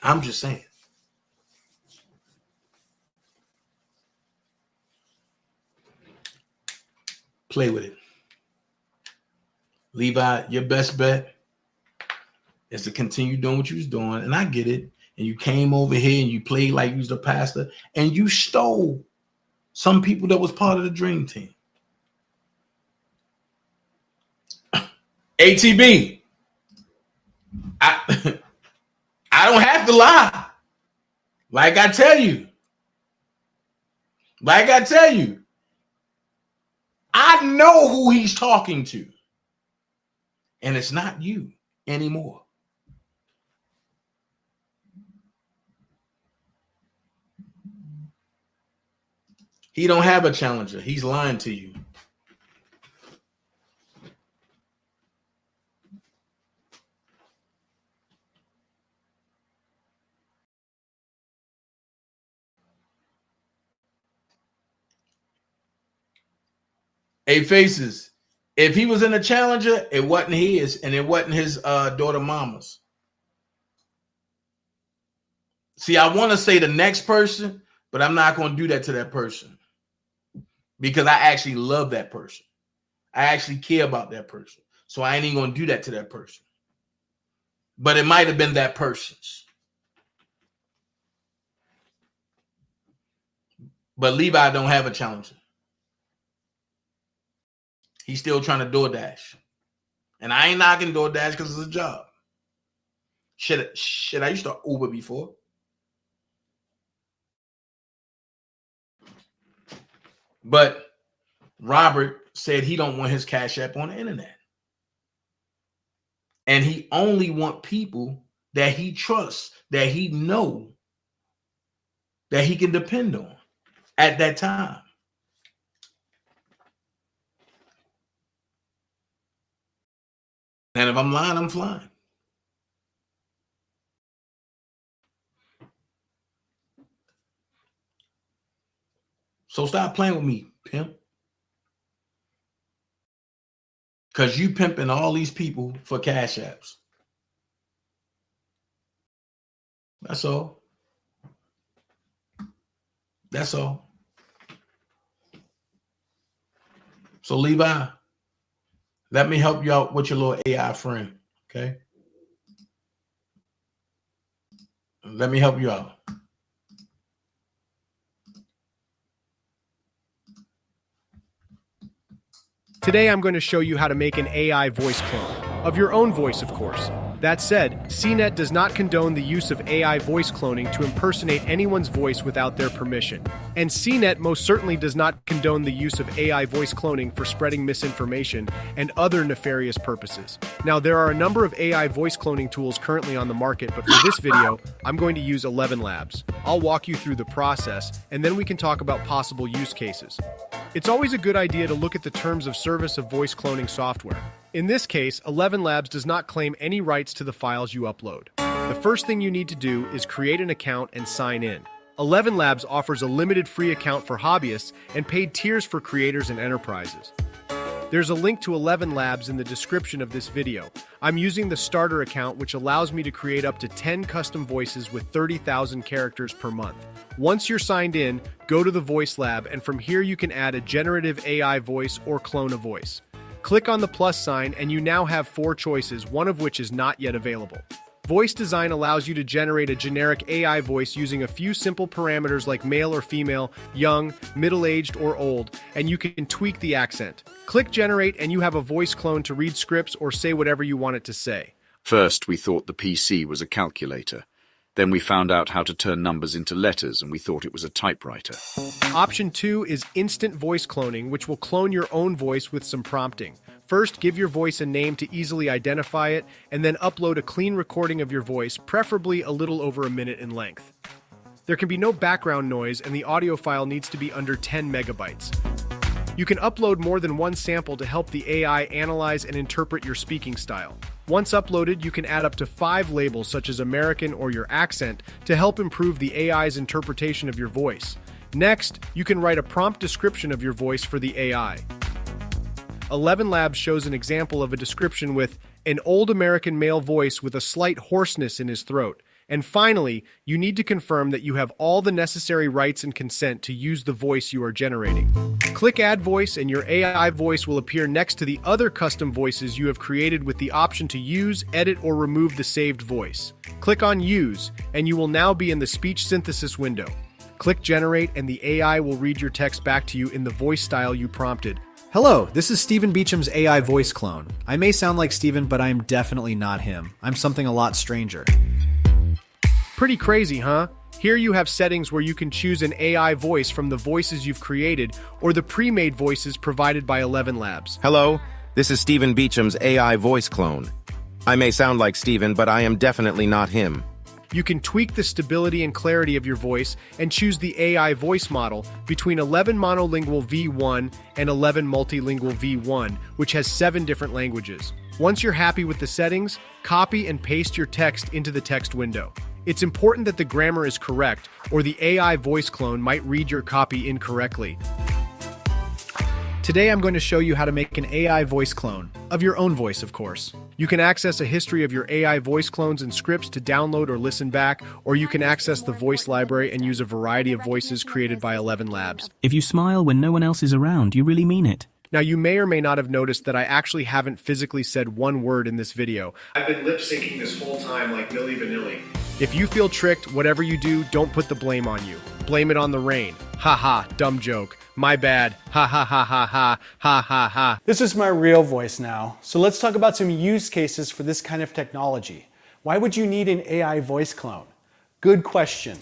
I'm just saying. Play with it. Levi, your best bet is to continue doing what you was doing. And I get it. And you came over here and you played like you was the pastor. And you stole some people that was part of the dream team. ATB. I don't have to lie. Like I tell you, I know who he's talking to. And it's not you anymore. He don't have a challenger. He's lying to you. Hey, Faces, if he was in a challenger, it wasn't his, and it wasn't his daughter mama's. See, I want to say the next person, but I'm not going to do that to that person because I actually love that person. I actually care about that person. So I ain't even going to do that to that person. But it might have been that person's. But Levi don't have a challenger. He's still trying to DoorDash. And I ain't knocking DoorDash because it's a job. Shit, I used to Uber before. But Robert said he don't want his Cash App on the internet. And he only want people that he trusts, that he know, that he can depend on at that time. And if I'm lying, I'm flying. So stop playing with me, pimp. Because you pimping all these people for Cash Apps. That's all. That's all. So Levi, let me help you out with your little AI friend, okay? Let me help you out. Today I'm going to show you how to make an AI voice clone, of your own voice of course. That said, CNET does not condone the use of AI voice cloning to impersonate anyone's voice without their permission. And CNET most certainly does not condone the use of AI voice cloning for spreading misinformation and other nefarious purposes. Now, there are a number of AI voice cloning tools currently on the market, but for this video, I'm going to use 11 Labs. I'll walk you through the process, and then we can talk about possible use cases. It's always a good idea to look at the terms of service of voice cloning software. In this case, 11 Labs does not claim any rights to the files you upload. The first thing you need to do is create an account and sign in. 11 Labs offers a limited free account for hobbyists and paid tiers for creators and enterprises. There's a link to 11 Labs in the description of this video. I'm using the starter account, which allows me to create up to 10 custom voices with 30,000 characters per month. Once you're signed in, go to the Voice Lab, and from here you can add a generative AI voice or clone a voice. Click on the plus sign and you now have 4 choices, one of which is not yet available. Voice design allows you to generate a generic AI voice using a few simple parameters like male or female, young, middle-aged, or old, and you can tweak the accent. Click generate and you have a voice clone to read scripts or say whatever you want it to say. First, we thought the PC was a calculator. Then we found out how to turn numbers into letters, and we thought it was a typewriter. Option 2 is instant voice cloning, which will clone your own voice with some prompting. First, give your voice a name to easily identify it, and then upload a clean recording of your voice, preferably a little over a minute in length. There can be no background noise, and the audio file needs to be under 10 megabytes. You can upload more than one sample to help the AI analyze and interpret your speaking style. Once uploaded, you can add up to 5 labels such as American or your accent to help improve the AI's interpretation of your voice. Next, you can write a prompt description of your voice for the AI. 11 Labs shows an example of a description with an old American male voice with a slight hoarseness in his throat. And finally, you need to confirm that you have all the necessary rights and consent to use the voice you are generating. Click Add Voice and your AI voice will appear next to the other custom voices you have created with the option to use, edit, or remove the saved voice. Click on Use, and you will now be in the speech synthesis window. Click Generate and the AI will read your text back to you in the voice style you prompted. Hello, this is Stephen Beacham's AI voice clone. I may sound like Stephen, but I'm definitely not him. I'm something a lot stranger. Pretty crazy, huh? Here you have settings where you can choose an AI voice from the voices you've created or the pre-made voices provided by 11 Labs. Hello, this is Stephen Beacham's AI voice clone. I may sound like Stephen, but I am definitely not him. You can tweak the stability and clarity of your voice and choose the AI voice model between 11 monolingual V1 and 11 multilingual V1, which has 7 different languages. Once you're happy with the settings, copy and paste your text into the text window. It's important that the grammar is correct, or the AI voice clone might read your copy incorrectly. Today I'm going to show you how to make an AI voice clone, of your own voice, of course. You can access a history of your AI voice clones and scripts to download or listen back, or you can access the voice library and use a variety of voices created by 11 Labs. If you smile when no one else is around, you really mean it. Now, you may or may not have noticed that I actually haven't physically said one word in this video. I've been lip-syncing this whole time like Milli Vanilli. If you feel tricked, whatever you do, don't put the blame on you. Blame it on the rain. Ha ha, dumb joke. My bad. Ha ha ha ha ha ha ha ha. This is my real voice now. So let's talk about some use cases for this kind of technology. Why would you need an AI voice clone? Good question.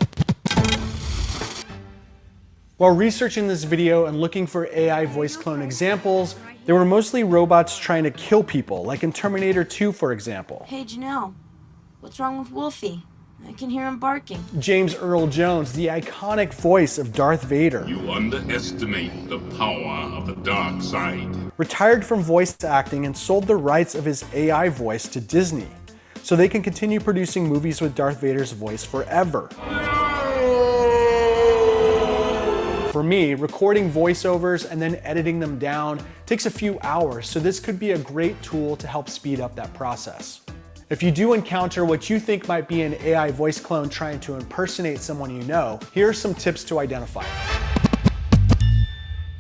While researching this video and looking for AI voice clone examples, there were mostly robots trying to kill people, like in Terminator 2, for example. Hey Janelle, what's wrong with Wolfie? I can hear him barking. James Earl Jones, the iconic voice of Darth Vader. You underestimate the power of the dark side. Retired from voice acting and sold the rights of his AI voice to Disney, so they can continue producing movies with Darth Vader's voice forever. For me, recording voiceovers and then editing them down takes a few hours, so this could be a great tool to help speed up that process. If you do encounter what you think might be an AI voice clone trying to impersonate someone you know, here are some tips to identify it.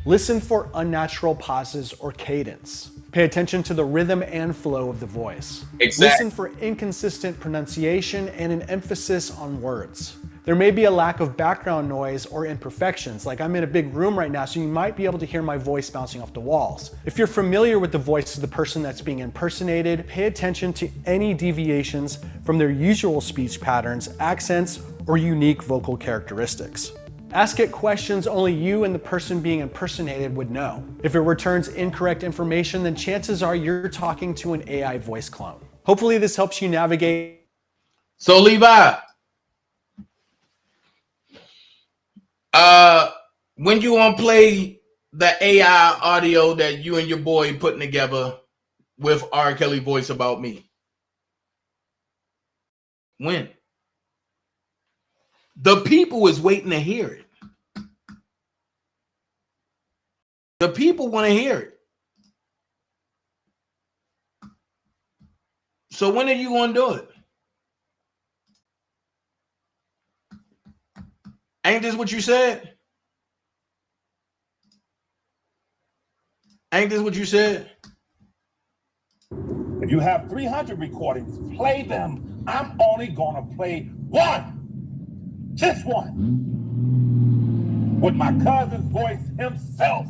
Listen for unnatural pauses or cadence. Pay attention to the rhythm and flow of the voice. Listen for inconsistent pronunciation and an emphasis on words. There may be a lack of background noise or imperfections, like I'm in a big room right now, so you might be able to hear my voice bouncing off the walls. If you're familiar with the voice of the person that's being impersonated, pay attention to any deviations from their usual speech patterns, accents, or unique vocal characteristics. Ask it questions only you and the person being impersonated would know. If it returns incorrect information, then chances are you're talking to an AI voice clone. Hopefully this helps you navigate. So Levi, when you want to play the AI audio that you and your boy putting together with R. Kelly voice about me? When? The people is waiting to hear it. The people want to hear it. So when are you going to do it? Ain't this what you said? Ain't this what you said? If you have 300 recordings, play them. I'm only gonna play one. Just one. With my cousin's voice himself.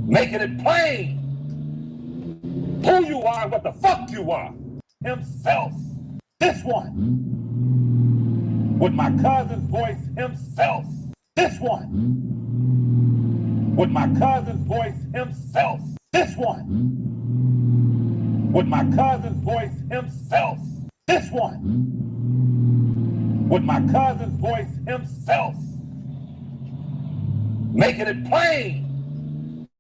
Making it plain who you are and what the fuck you are. Himself. This one. With my cousin's voice himself. This one. With my cousin's voice himself. This one. With my cousin's voice himself. This one. With my cousin's voice himself. Making it plain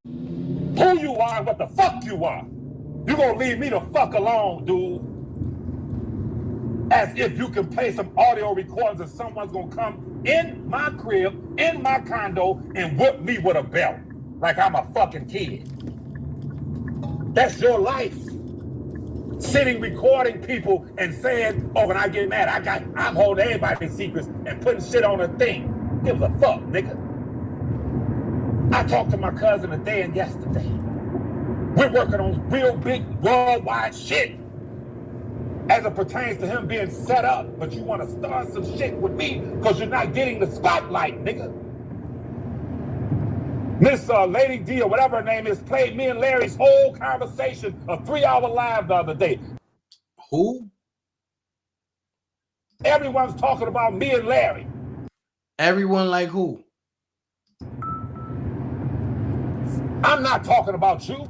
who you are and what the fuck you are. You gonna leave me the fuck alone, dude. As if you can play some audio recordings and someone's gonna come in my crib, in my condo, and whip me with a belt like I'm a fucking kid. That's your life. Sitting, recording people and saying, oh, when I get mad, I'm holding everybody's secrets and putting shit on a thing. Give a fuck, nigga. I talked to my cousin today and yesterday. We're working on real big worldwide shit as it pertains to him being set up, but you want to start some shit with me because you're not getting the spotlight, nigga. Miss Lady D or whatever her name is played me and Larry's whole conversation, a 3-hour live the other day. Who? Everyone's talking about me and Larry. Everyone like who? I'm not talking about you.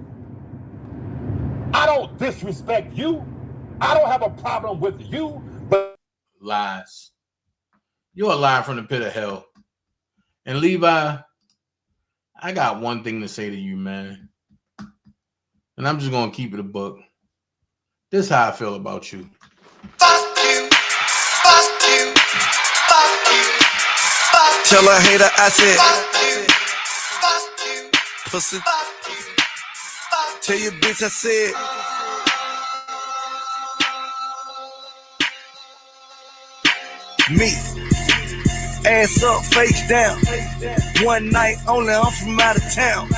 I don't disrespect you. I don't have a problem with you, but lies. You're a lie from the pit of hell. And Levi, I got one thing to say to you, man. And I'm just gonna keep it a buck. This is how I feel about you. Fuck you, fuck you, fuck you, fuck you. Tell a hater I said, fuck you, pussy. Tell your bitch I said, me. Ass up, face down. One night only, I'm from out of town.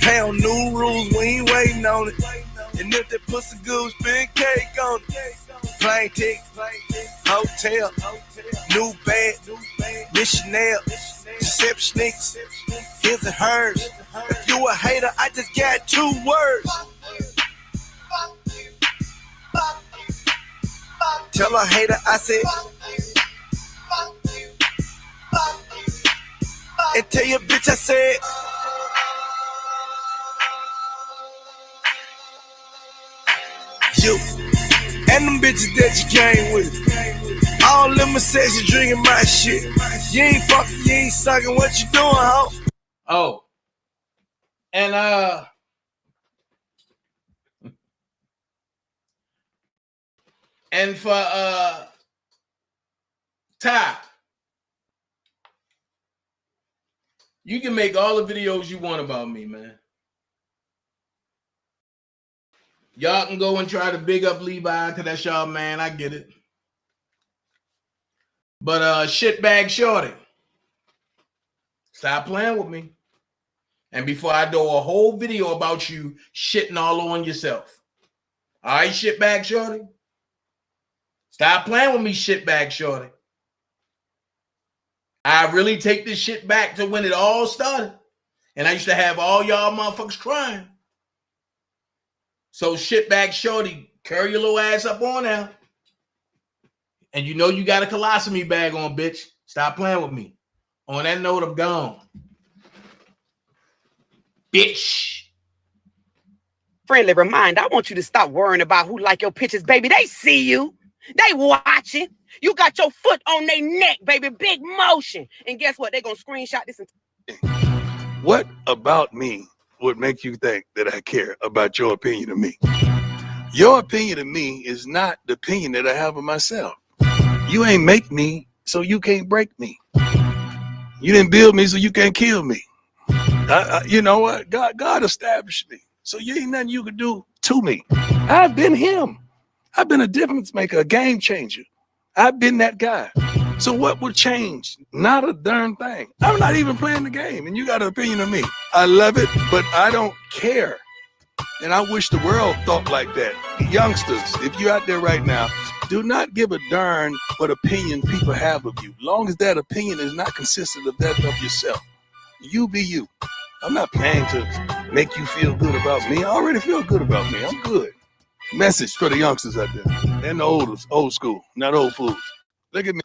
Pound new rules, we ain't waiting on it. And if that pussy good, spin cake on it. Plane ticket, hotel, new bag, Miss Chanel, Giuseppe sneakers, his and hers. If you a hater, I just got 2 words. Tell a hater I said, and tell your bitch I said, you and them bitches that you came with, all them sexy drinking my shit. You ain't fucking, you ain't sucking, what you doing, ho? Oh, and and for Ty, you can make all the videos you want about me, man. Y'all can go and try to big up Levi, because that's y'all, man. I get it. But shitbag shorty, stop playing with me. And before I do a whole video about you shitting all on yourself. All right, shitbag shorty? Stop playing with me, shitbag shorty. I really take this shit back to when it all started. And I used to have all y'all motherfuckers crying. So shitbag shorty, curl your little ass up on now. And you know you got a colostomy bag on, bitch. Stop playing with me. On that note, I'm gone. Bitch. Friendly reminder, I want you to stop worrying about who like your pictures, baby. They see you. They watching. You got your foot on their neck, baby. Big motion. And guess what? They're going to screenshot this. What about me would make you think that I care about your opinion of me? Your opinion of me is not the opinion that I have of myself. You ain't make me, so you can't break me. You didn't build me, so you can't kill me. You know what? God established me. So you ain't nothing you can do to me. I've been him. I've been a difference maker, a game changer. I've been that guy. So what would change? Not a darn thing. I'm not even playing the game, and you got an opinion of me. I love it, but I don't care. And I wish the world thought like that. Youngsters, if you're out there right now, do not give a darn what opinion people have of you, long as that opinion is not consistent of that of yourself. You be you. I'm not planning to make you feel good about me. I already feel good about me. I'm good. Message for the youngsters out there and the old school, not old fools. Look at me.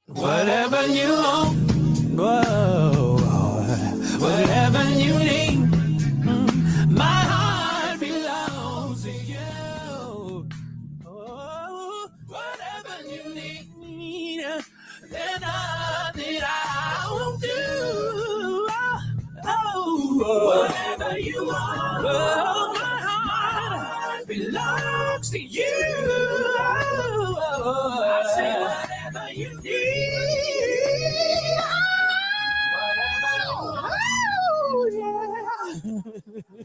Whatever you want, whoa, whatever you need, my heart belongs to you. Oh, whatever you need, there's nothing I won't do. Oh, whatever you want, oh, my heart belongs to you. I say whatever you need.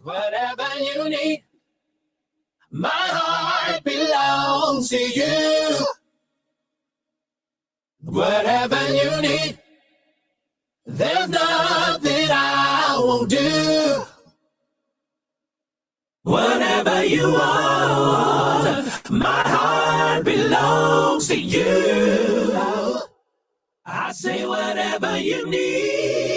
Whatever you need, my heart belongs to you. Whatever you need, there's nothing I won't do. Whatever you want, my heart belongs to you. I Say whatever you need.